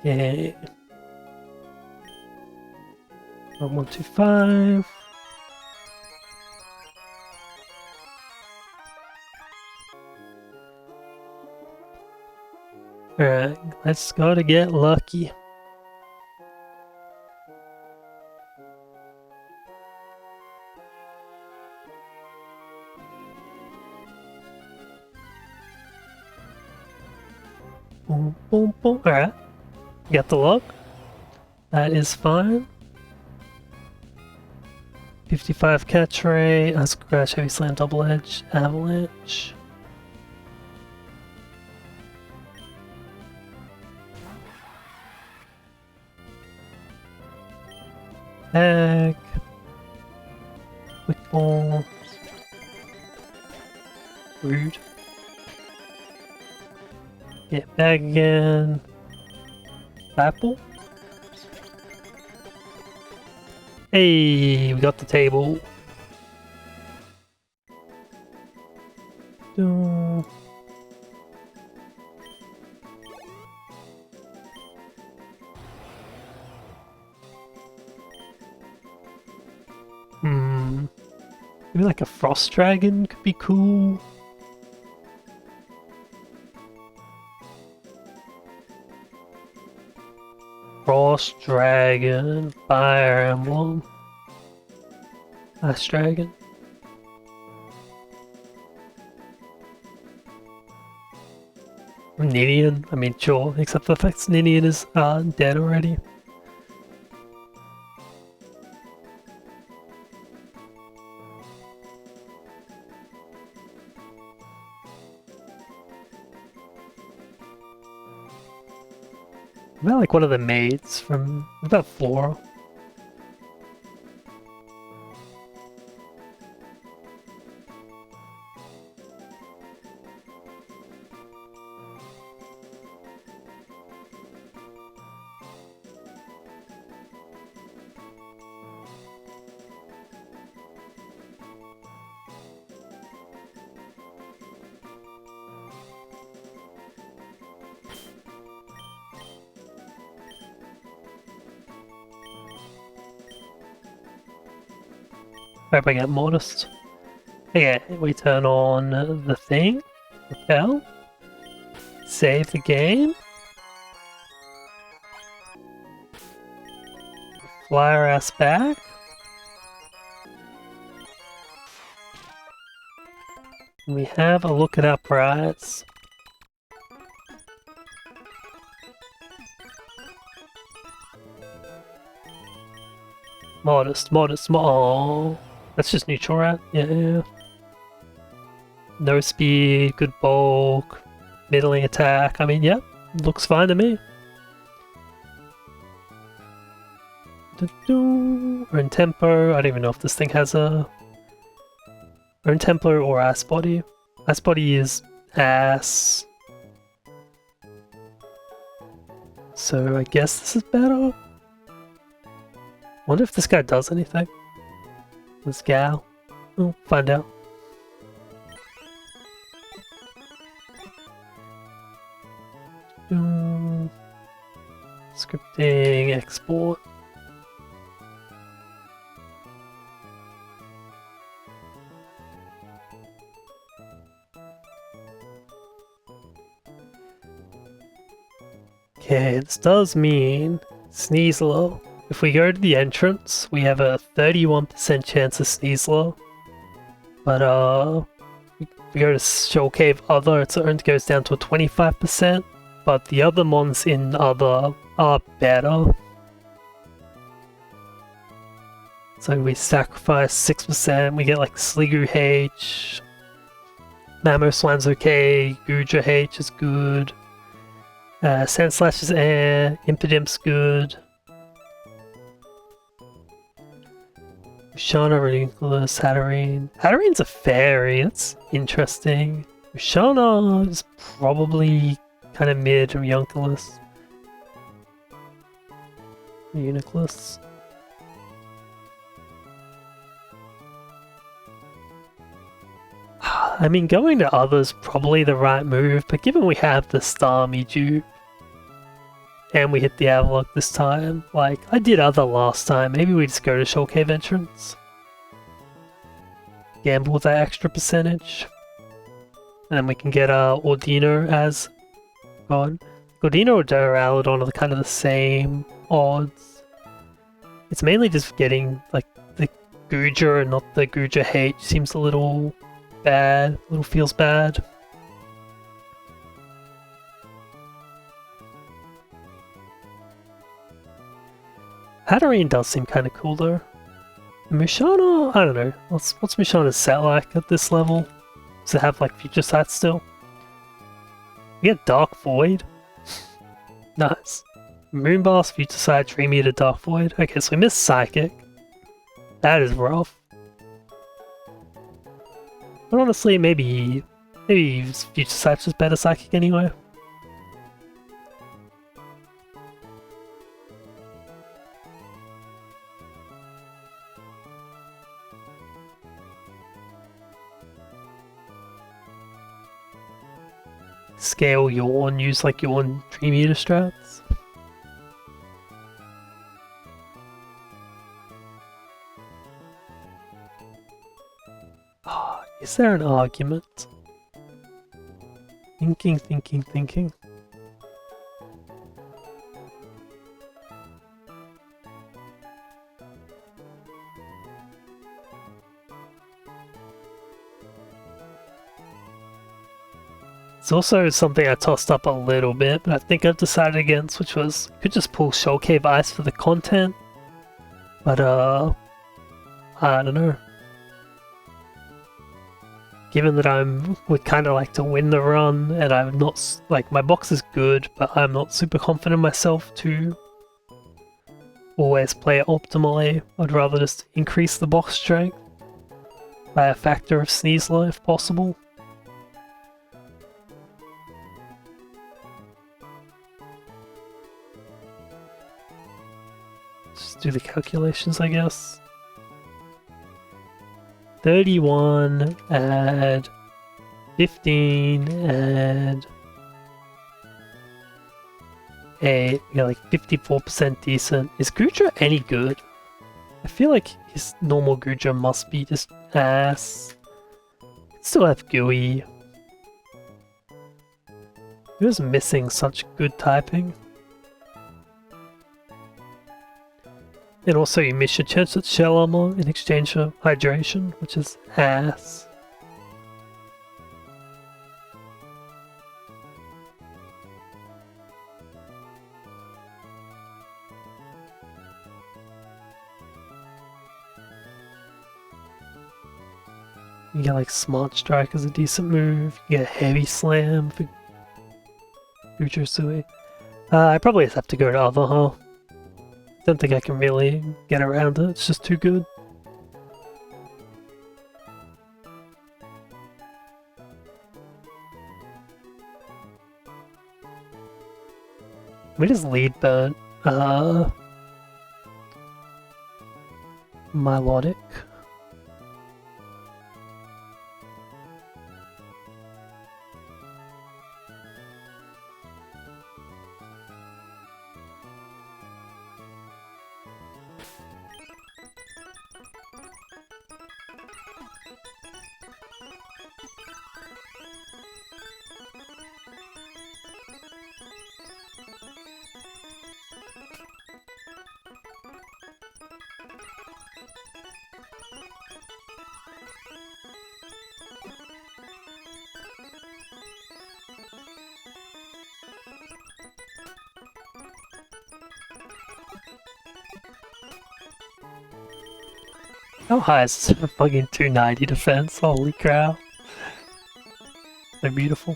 Okay. 125. Alright, let's go to get lucky. Boom, boom, boom. Alright. Got the luck. That is fine. 55 catch rate, scratch, heavy slam, double edge, avalanche. Bag. Quick ball. Rude. Get bag again. Apple. Hey, we got the table. Maybe like a frost dragon could be cool. Frost dragon, fire emblem, ice dragon. Ninian, I mean sure, except for the fact Ninian is dead already. About like one of the maids from about 4. Hope I get modest. Okay, we turn on the thing. Repel. Save the game. Fly our ass back. We have a look at our prize. Modest. Oh, that's just neutral, right? Yeah. No speed, good bulk, middling attack. I mean, yep, looks fine to me. Earn tempo. I don't even know if this thing has a earn tempo or ass body. Ass body is ass. So I guess this is better. Wonder if this guy does anything. This gal. We'll find out. Scripting, export. Okay, this does mean Sneasler. If we go to the entrance, we have a 31% chance of Sneasler. But if we go to Shoal Cave Other, its earned goes down to a 25%. But the other mons in Other are better. So we sacrifice 6%, we get like Sligu H, Mamo Swan's okay, Guja H is good, Sand Slash is air, Impidimp's good, Ushana, Ridiculous, Hatterene. Hatterene's a fairy, that's interesting. Ushana is probably kind of mid or Yunculus. Uniclus. I mean, going to Other's probably the right move, but given we have the Starmie dupe, and we hit the Avalok this time, like, I did Other last time, maybe we just go to Shoal Cave entrance. Gamble with that extra percentage. And then we can get Ordino as God. Ordino or Duraludon are kind of the same odds. It's mainly just getting, like, the Guja and not the Guja H seems a little bad, a little feels bad. Hatterene does seem kind of cool though. Mushana, I don't know. What's Mushana's set like at this level? Does it have like future sight still? We get Dark Void. Nice. Moonblast, future sight, Dream Eater, Dark Void. Okay, so we missed Psychic. That is rough. But honestly, maybe future sight's just better Psychic anyway. Scale Yawn, use like Yawn Dream Eater strats. Is there an argument? Thinking. It's also something I tossed up a little bit, but I think I've decided against, which was, could just pull Shoal Cave Ice for the content. But, I don't know. Given that would kind of like to win the run, and I'm not, like, my box is good, but I'm not super confident in myself to always play it optimally. I'd rather just increase the box strength by a factor of Sneasler if possible. Just do the calculations, I guess. 31, add 15, add 8, we got like 54% decent. Is Guja any good? I feel like this normal Guja must be just ass. Still have GUI. It was missing such good typing. And also you miss your chance at shell armor in exchange for hydration, which is ass. You get like Smart Strike as a decent move, you get Heavy Slam for Ujusui. I probably just have to go to other, huh? Don't think I can really get around it, it's just too good. We just lead burnt. Melodic. How high is this fucking 290 defense? Holy crap. So beautiful.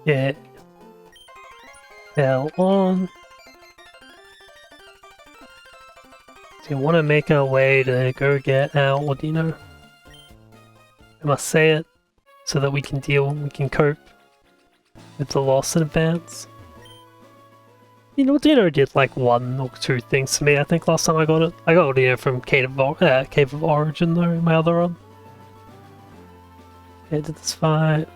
Yeah. Hell on. Do you want to make our way to go get our Ordino? I must say it so that we can cope with the loss in advance. You know, Ordino did like 1 or 2 things to me, I think, last time I got it. I got Ordino from Cave of Origin, though, in my other run. Yeah, did this fight.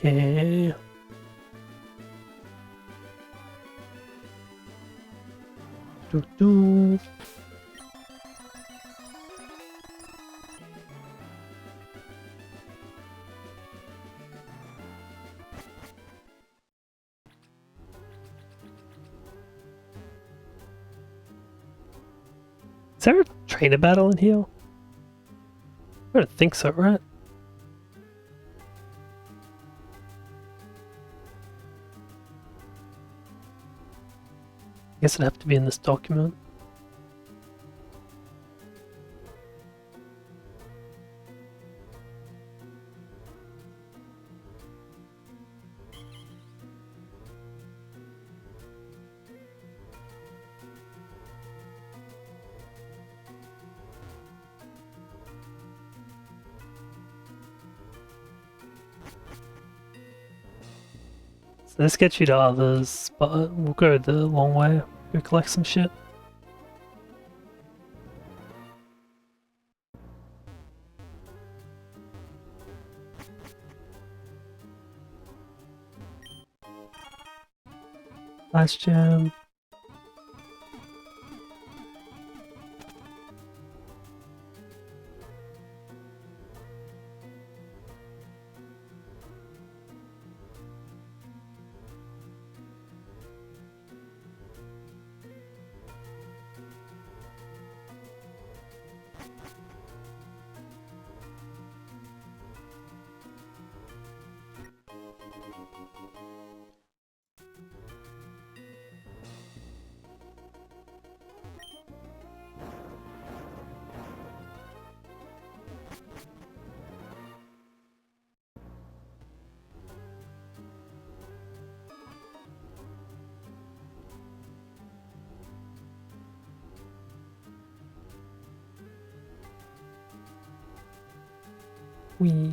Okay. Doo-doo. Is there a trainer battle in here? I don't think so, right? I guess it'd have to be in this document. So this gets you to others, but we'll go the long way. Go collect some shit. Nice gem. We.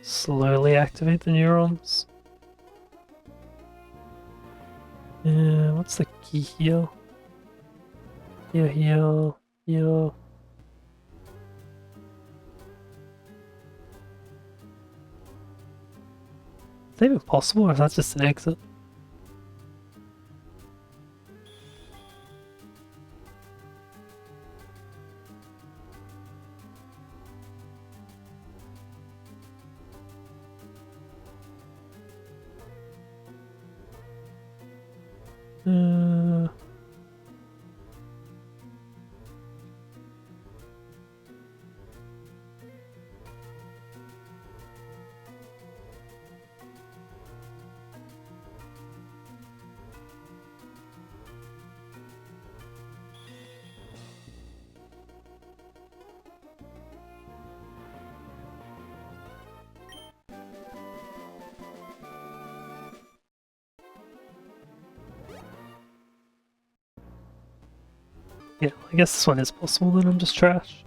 Slowly activate the neurons. What's the key here? Here. Is that even possible, or is that just an exit? Yeah, I guess this one is possible, then I'm just trash.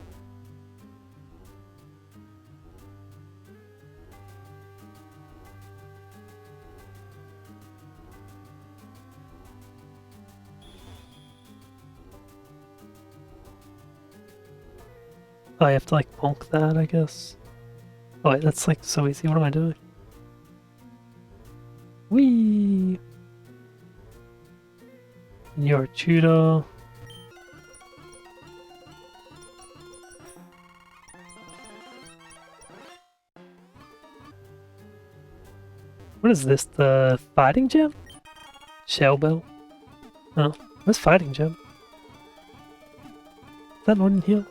Oh, I have to like bonk that, I guess. Oh wait, that's like so easy. What am I doing? Whee! And you're a tutor. What is this? The fighting gem? Shell bell? Oh, where's fighting gem? Is that not in here?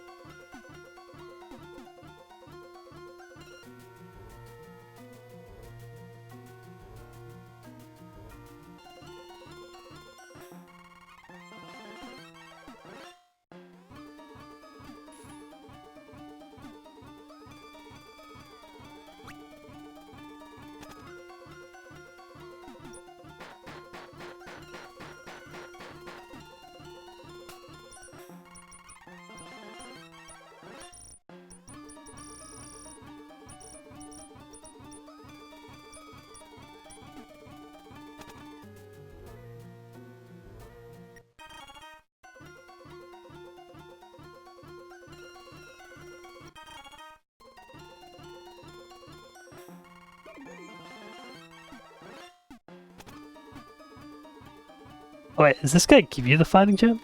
Oh wait, does this guy give you the fighting gem?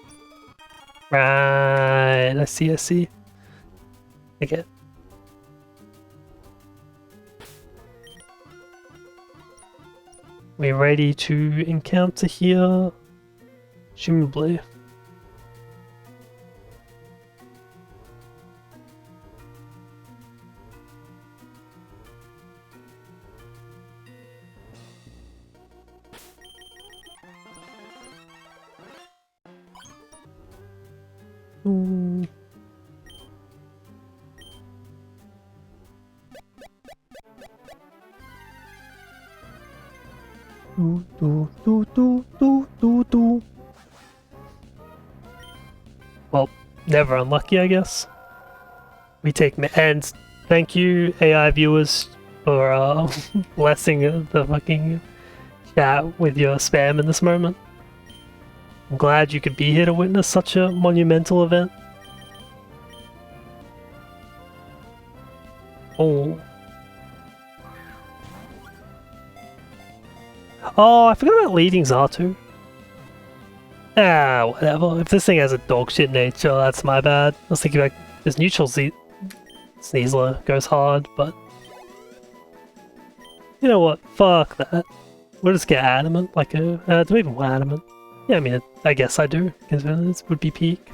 Right, I see. Okay. We're ready to encounter here. Presumably. Ooh. Do. Well, never unlucky, I guess. We take and thank you AI viewers for blessing the fucking chat with your spam in this moment. I'm glad you could be here to witness such a monumental event. Oh. Oh, I forgot about leading Zatu. Ah, whatever. If this thing has a dog shit nature, that's my bad. I was thinking like this neutral Sneasler goes hard, but you know what? Fuck that. We'll just get adamant. Like do we even want adamant? Yeah, I mean, I guess I do, because this would be peak.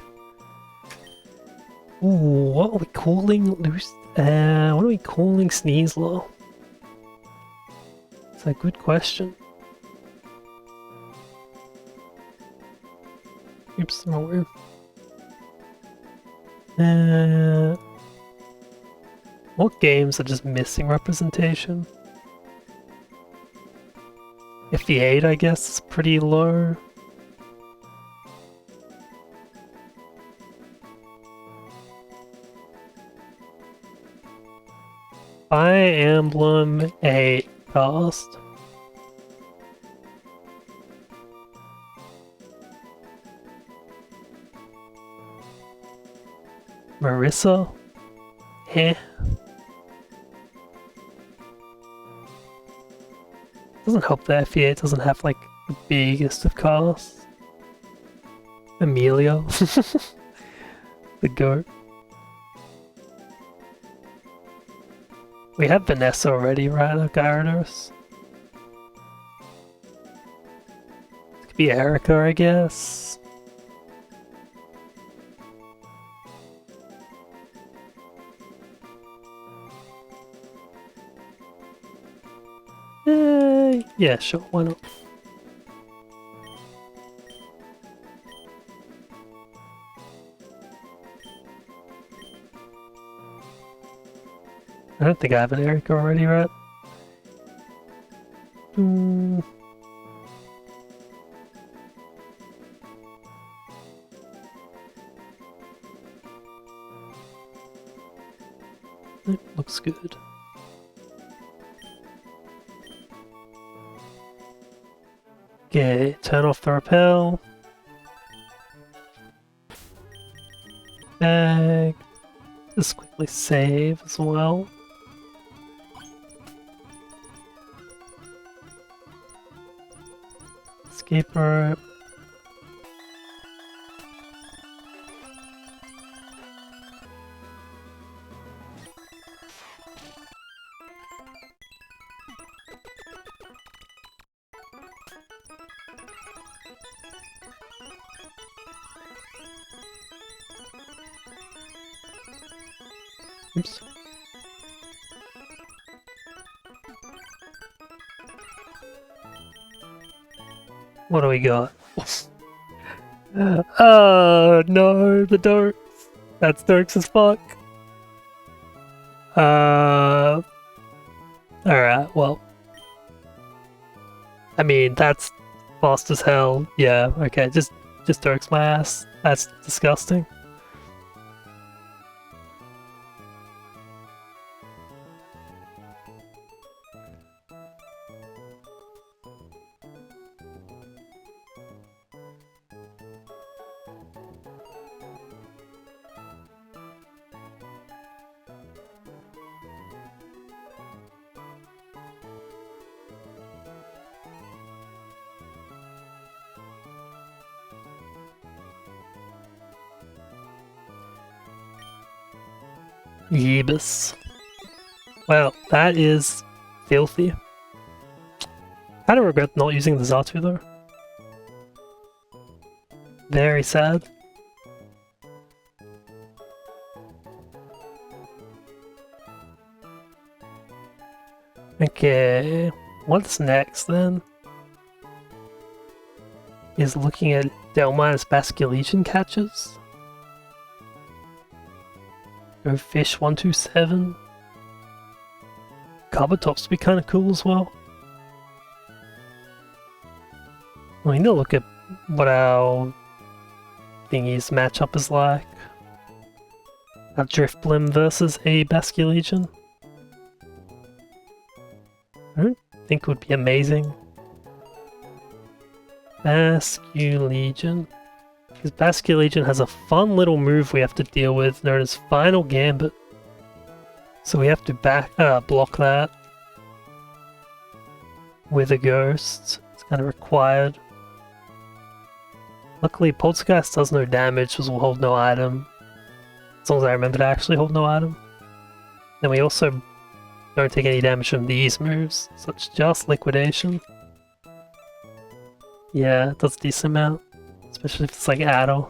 Ooh, what are we calling loose? What are we calling Sneasler? It's a good question. Oops, wrong way. What games are just missing representation? FE8, I guess, is pretty low. Fire Emblem 8 cast. Marissa? Eh. Doesn't help that FE8 doesn't have like the biggest of casts. Amelia. The goat. We have Vanessa already, right? Our Gyarados. It could be Erica, I guess. Yeah, sure, why not? I don't think I have an Erica already, right? It looks good. Okay, turn off the repel. Bag. Just quickly save as well. Escape rope. Oops. What do we got? Oh no, the Doakes. That's Doakes as fuck. Alright, well. I mean, that's fast as hell. Yeah, okay, just Doakes my ass. That's disgusting. Yeebus. Well, that is filthy. Kinda regret not using the Zatu though. Very sad. Okay, what's next then? Is looking at Delmine's Basculegion catches. Go Fish 127. Carbatops would be kind of cool as well. We need to look at what our thingy's matchup is like. Our Driftblim versus a Basculegion. I don't think it would be amazing. Basculegion. Because Basculegion has a fun little move we have to deal with known as Final Gambit. So we have to block that with a ghost. It's kind of required. Luckily, Poltergeist does no damage, because we'll hold no item. As long as I remember to actually hold no item. Then we also don't take any damage from these moves, such just Liquidation. Yeah, it does a decent amount, especially if it's like Adder.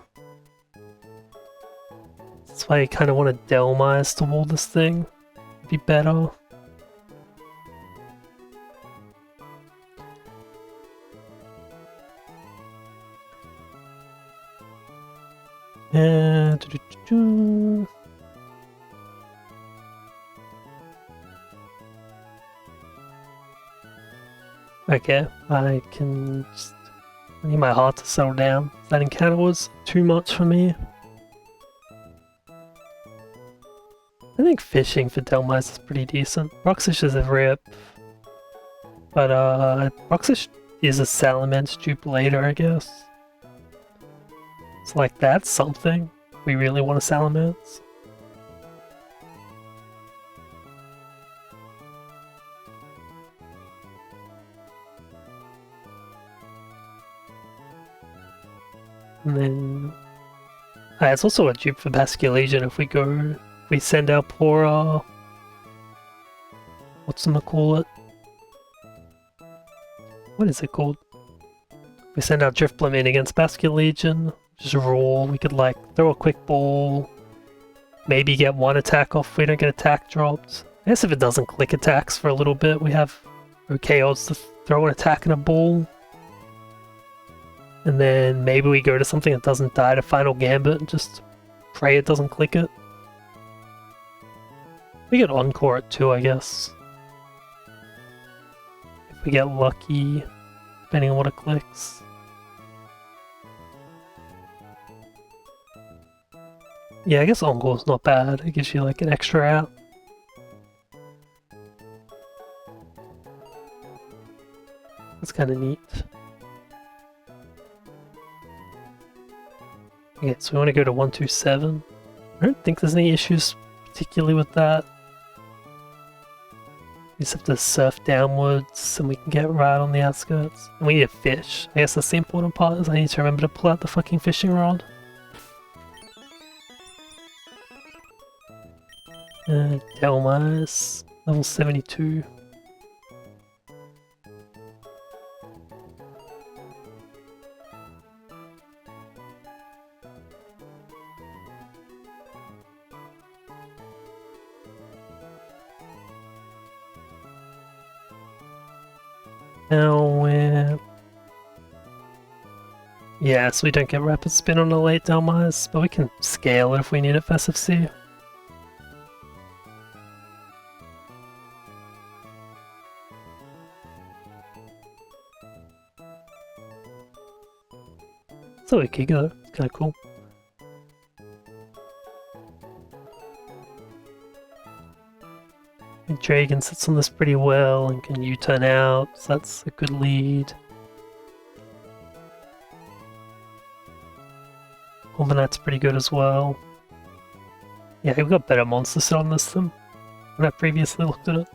That's why you kind of want to Delmise toward this thing. It'd be better. And okay, I can just I need my heart to settle down. That encounter was too much for me. I think fishing for Delmice is pretty decent. Rockfish is a rip, but Rockfish is a Salamence dupe later, I guess. It's like that's something. We really want a Salamence. And then it's also a dupe for Basculegion if we send our poor whatchamacallit? What is it called? We send our Driftbloom in against Basculegion, just roll. We could like throw a quick ball, maybe get one attack off if we don't get attack dropped. I guess if it doesn't click attacks for a little bit, we have okay odds to throw an attack and a ball. And then maybe we go to something that doesn't die to Final Gambit and just pray it doesn't click it. We could Encore it too, I guess. If we get lucky, depending on what it clicks. Yeah, I guess Encore's not bad. It gives you like an extra out. That's kind of neat. Okay, so we want to go to 127. I don't think there's any issues particularly with that. We just have to surf downwards and we can get right on the outskirts. And we need a fish. I guess that's the important part, is I need to remember to pull out the fucking fishing rod. Delmice, level 72. Now we're... yeah, so we don't get rapid spin on the late Delmice, but we can scale it if we need it for SFC. So a Giga though, it's kinda cool. And Dragon sits on this pretty well and can U-turn out, so that's a good lead. Orbanite's pretty good as well. Yeah, we've got better monsters sit on this than when I previously looked at it.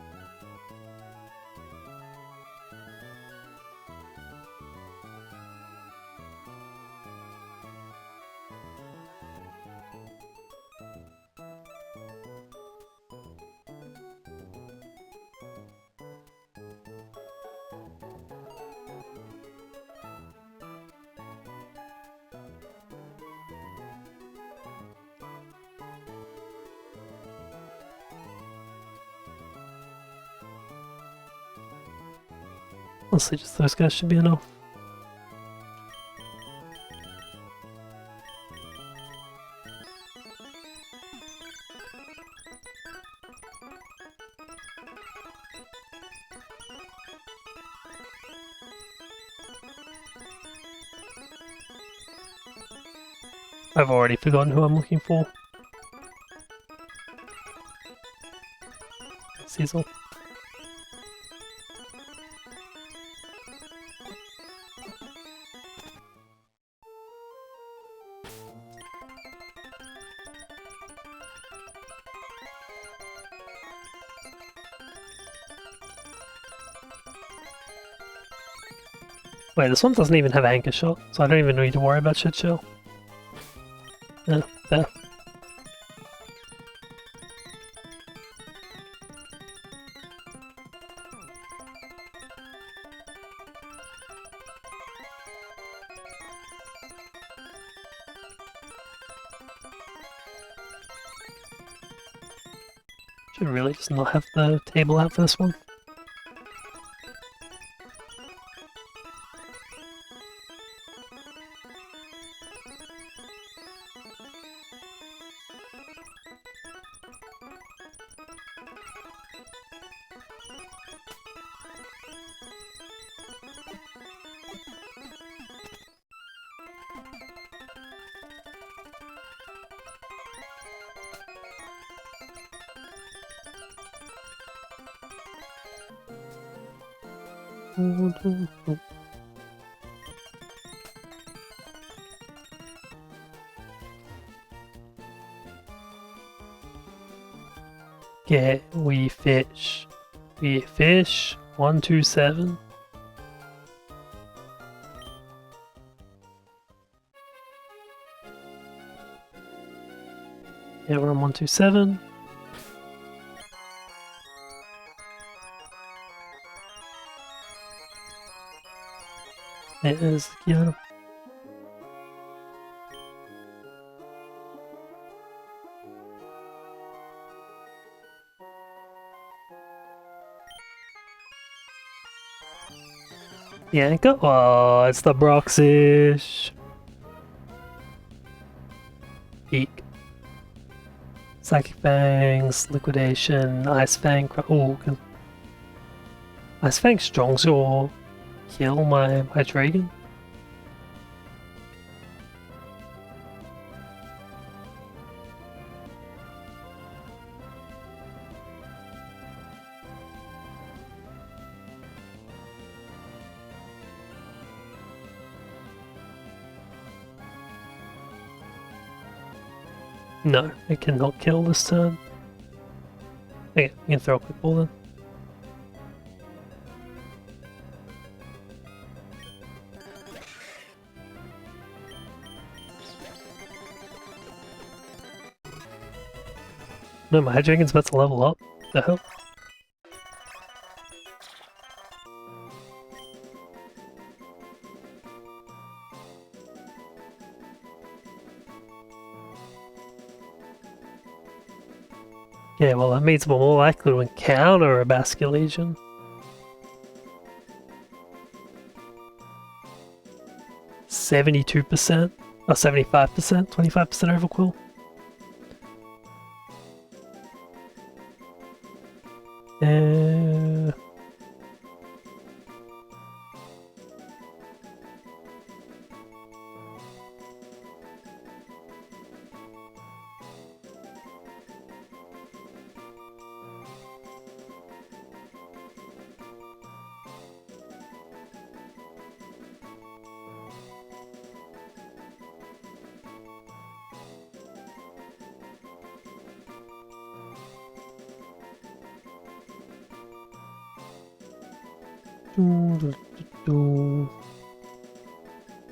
Honestly, just those guys should be enough. I've already forgotten who I'm looking for. Cecil. Wait, this one doesn't even have anchor shot, so I don't even need to worry about shit shell. Yeah, there. Should really just not have the table out for this one. Yeah, we fish. We fish. 127. Yeah, we're on 127. There's yeah. Yeah, go. Oh, it's the Broxish. Peak. Psychic Fangs, Liquidation, Ice Fang. Oh, can Ice Fang Strong Jaw kill my dragon? No, it cannot kill this turn. Okay, you can throw a quick ball then. No, my dragon's about to level up. The hell? Yeah, well that means we're more likely to encounter a Basket Legion. %72%, or 75%, 25% overquill.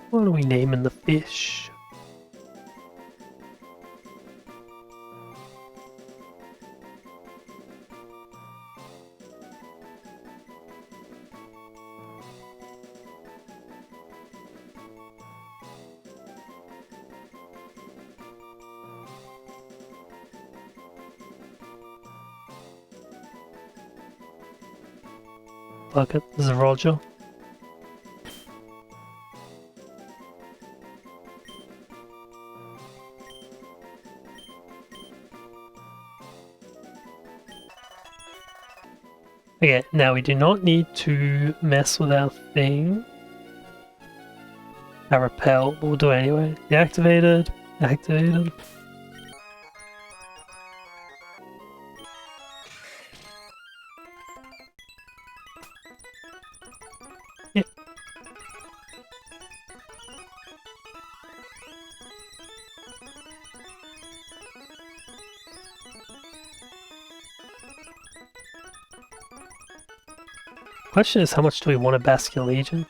What are we naming the fish? Fuck it, this is Roger. Okay, now we do not need to mess with our thing. Our repel, but we'll do it anyway. Deactivated, activated. Yeah. Question is, how much do we want a Basket Legion?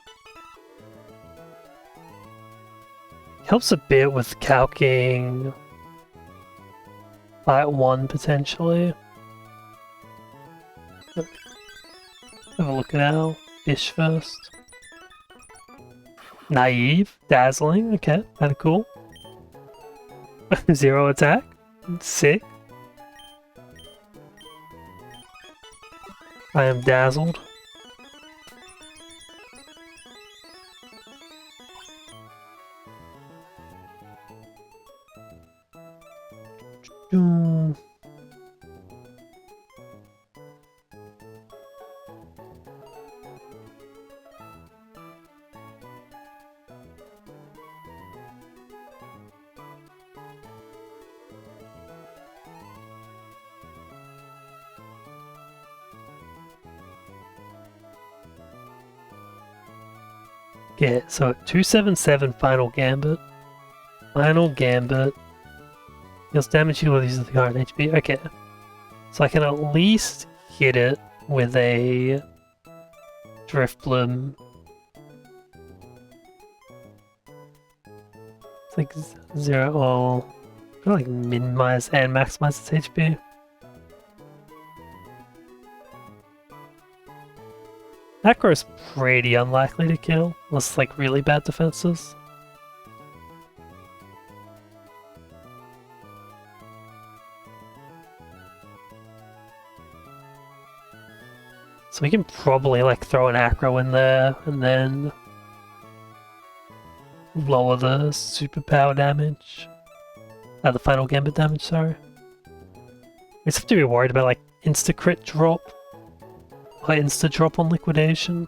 Helps a bit with calcing Fight 1 potentially. Have a look at our fish first. Naive, dazzling, okay, kinda cool. 0 attack, sick. I am dazzled. Yeah, so 277 Final Gambit. Final Gambit. Deals damage equal to the current HP. Okay. So I can at least hit it with a Drift Bloom. It's like zero. Oh, I feel like minimize and maximize its HP. Acro is pretty unlikely to kill, unless it's like really bad defenses. So we can probably like throw an Acro in there and then lower the superpower damage. The final gambit damage, sorry. We just have to be worried about like insta-crit drop. Or insta-drop on liquidation.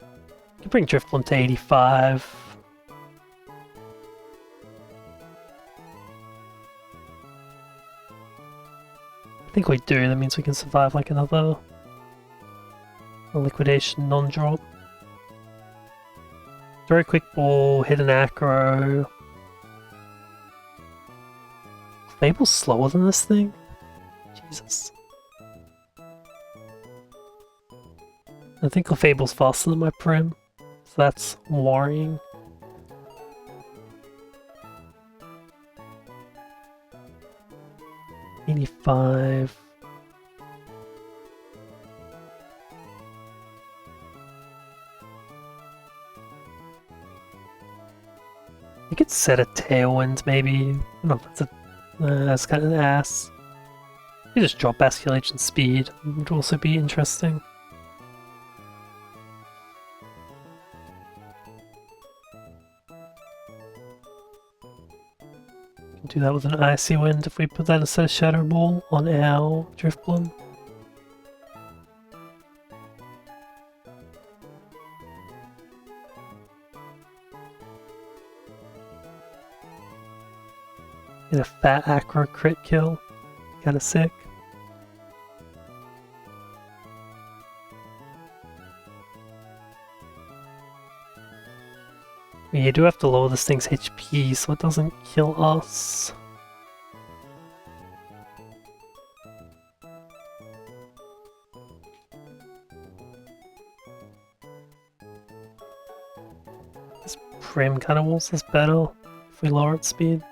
You can bring Driftbloom to 85. I think we do, that means we can survive like another liquidation non-drop. Throw a quick ball, hit an acro. Fable's slower than this thing? Jesus. I think Fable's faster than my Prim, so that's worrying. $85. You could set a Tailwind, maybe. I don't know if that's kind of an ass. You just drop Basculation Speed, would also be interesting. Do that with an Icy Wind if we put that instead of Shadow Ball on our Driftbloom. Get a fat acro crit kill. Kinda sick. You do have to lower this thing's HP so it doesn't kill us. This Prim kind of wants us better if we lower its speed.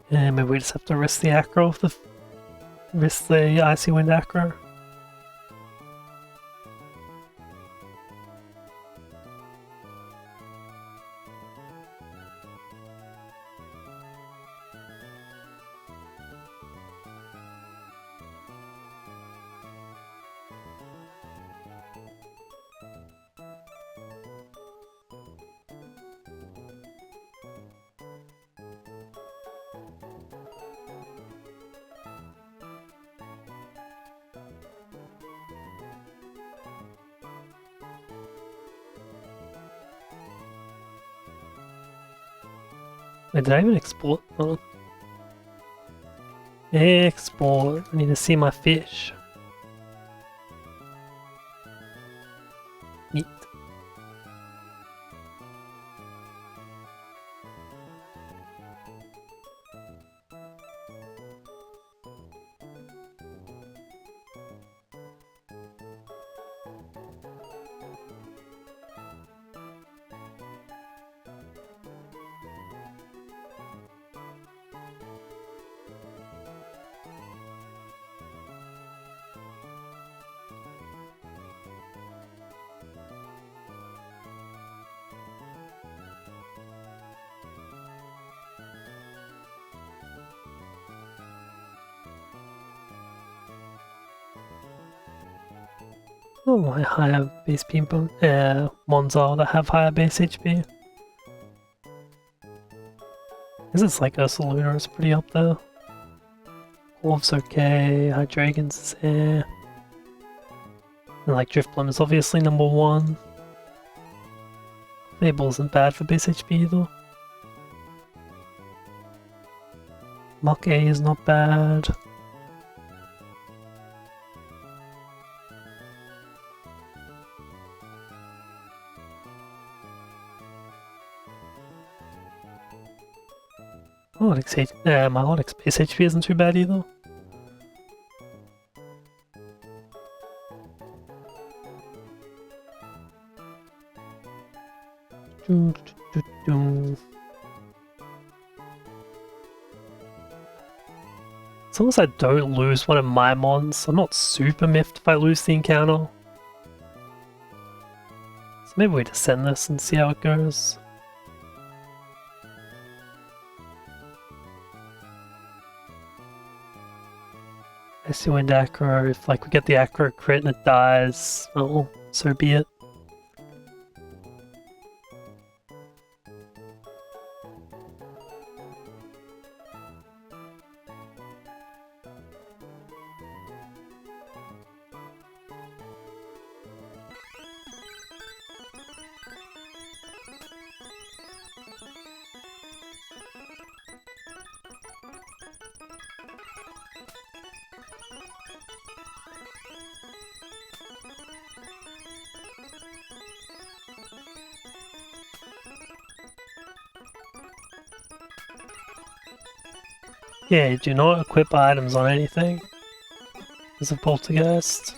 And maybe we just have to risk the acro of risk the Icy Wind acro. Wait, did I even export? Oh. Export. I need to see my fish. Neat. Oh, higher base people. Monzal that have higher base HP. This is like Ursaluna is pretty up there. Wolf's okay, High Dragons is here. And like Driftbloom is obviously number 1. Fable isn't bad for base HP either. Mach A is not bad. My Onyx base HP isn't too bad either. As long as I don't lose one of my mons, I'm not super miffed if I lose the encounter. So maybe we just send this and see how it goes. Icy Wind Acro, if like we get the Acro crit and it dies, well, so be it. Yeah, do not equip items on anything. There's a poltergeist.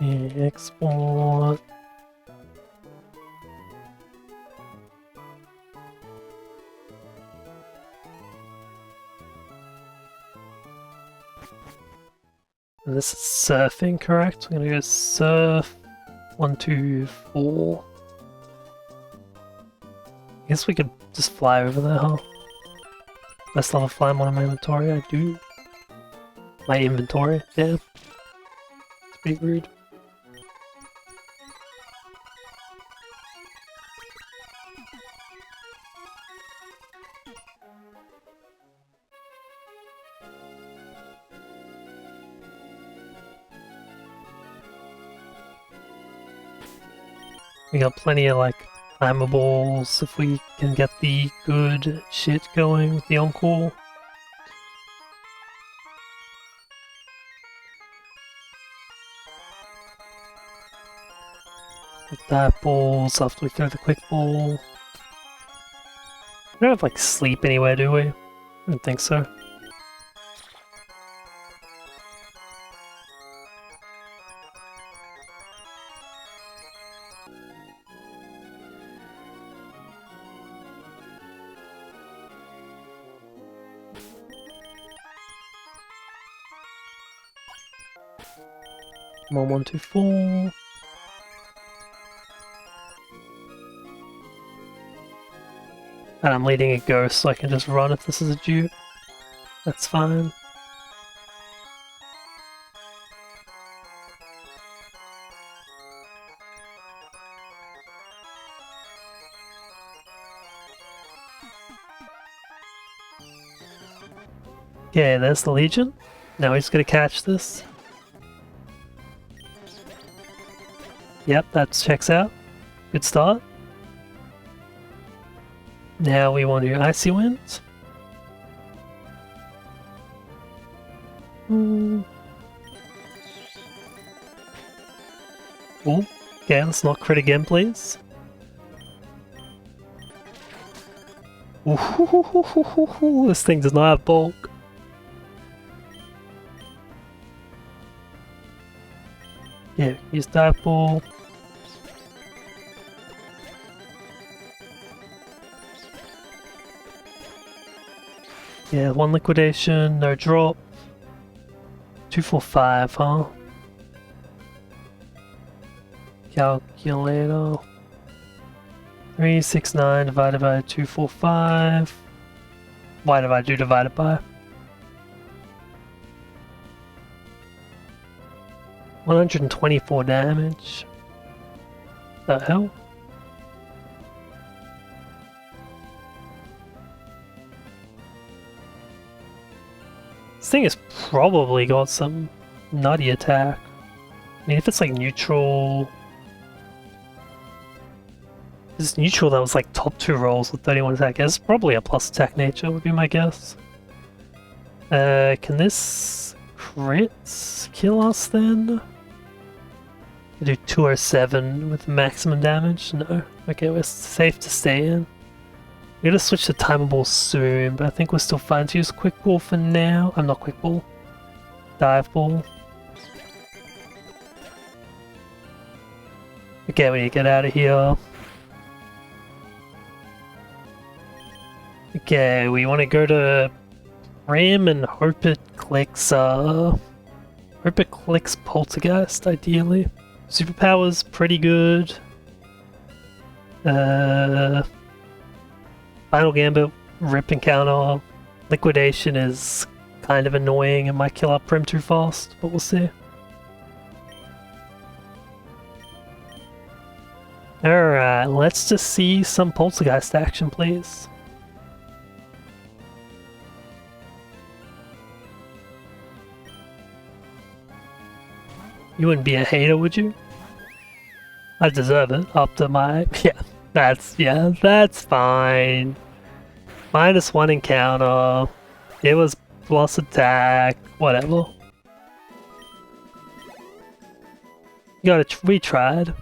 Yeah, export. And this is surfing, correct? We're gonna go surf 1, 2, 4. I guess we could just fly over there, huh? I still have a fly mod in my inventory, I do. My inventory, yeah. It's pretty rude. We got plenty of like climbables if we can get the good shit going with the on-call. With that balls after we throw the quick ball. We don't have like sleep anywhere, do we? I don't think so. Come on, 1, 2, 4. And I'm leading a ghost so I can just run if this is a dupe. That's fine. Okay, there's the Legion. Now he's gonna catch this. Yep, that checks out. Good start. Now we want to Icy Wind. Oh, okay, let's not crit again, please. Ooh, this thing does not have bulk. Yeah, use dive ball. Yeah, one liquidation, no drop. 245, huh? Calculator. 369 divided by 245. Why did I do divided by? 124 damage. The hell? This thing has probably got some nutty attack. I mean, if it's like neutral... If it's neutral, that was like top 2 rolls with 31 attack. It's probably a plus attack nature, would be my guess. Can this crit kill us then? We do 207 with maximum damage? No. Okay, we're safe to stay in. We're gonna switch to Timer Ball soon, but I think we're still fine to use Quick Ball for now. I'm not Quick Ball. Dive Ball. Okay, we need to get out of here. Okay, we want to go to Ram and hope it clicks, Poltergeist, ideally. Superpower's pretty good. Final Gambit, Rip and Counter. Liquidation is kind of annoying and might kill our Prim too fast, but we'll see. Alright, let's just see some Poltergeist action, please. You wouldn't be a hater, would you? I deserve it after my... Yeah, that's fine. -1 encounter. It was plus attack, whatever. We tried.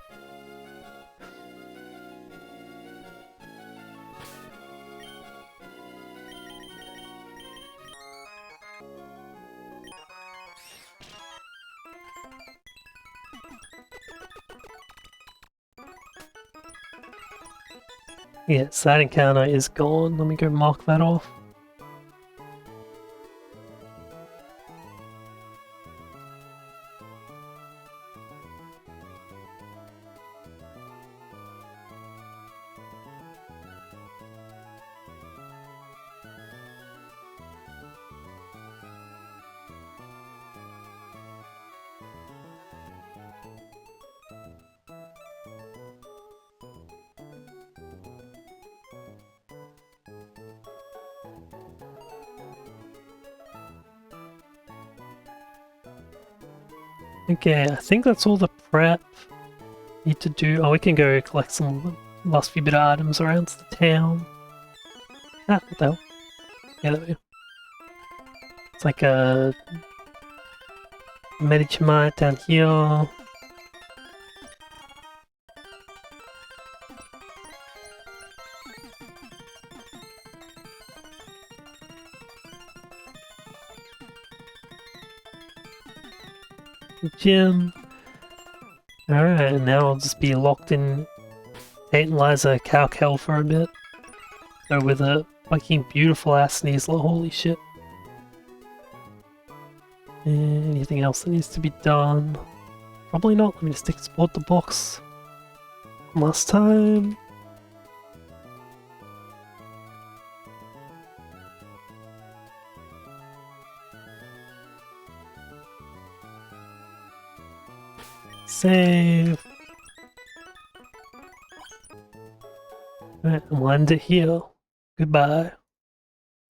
Yes, that encounter is gone. Let me go mark that off. Okay, I think that's all the prep need to do. Oh, we can go collect some of the last few bit of items around the town. Ah, what the hell? Yeah, there we go. It's like a Medicamite down here. Gym. Alright, now I'll just be locked in Tate and Liza Cow Hell for a bit. Go with a fucking beautiful ass Sneasler, holy shit. Anything else that needs to be done? Probably not. Let me just export the box from last time. Save. Alright, we'll end it here. Goodbye.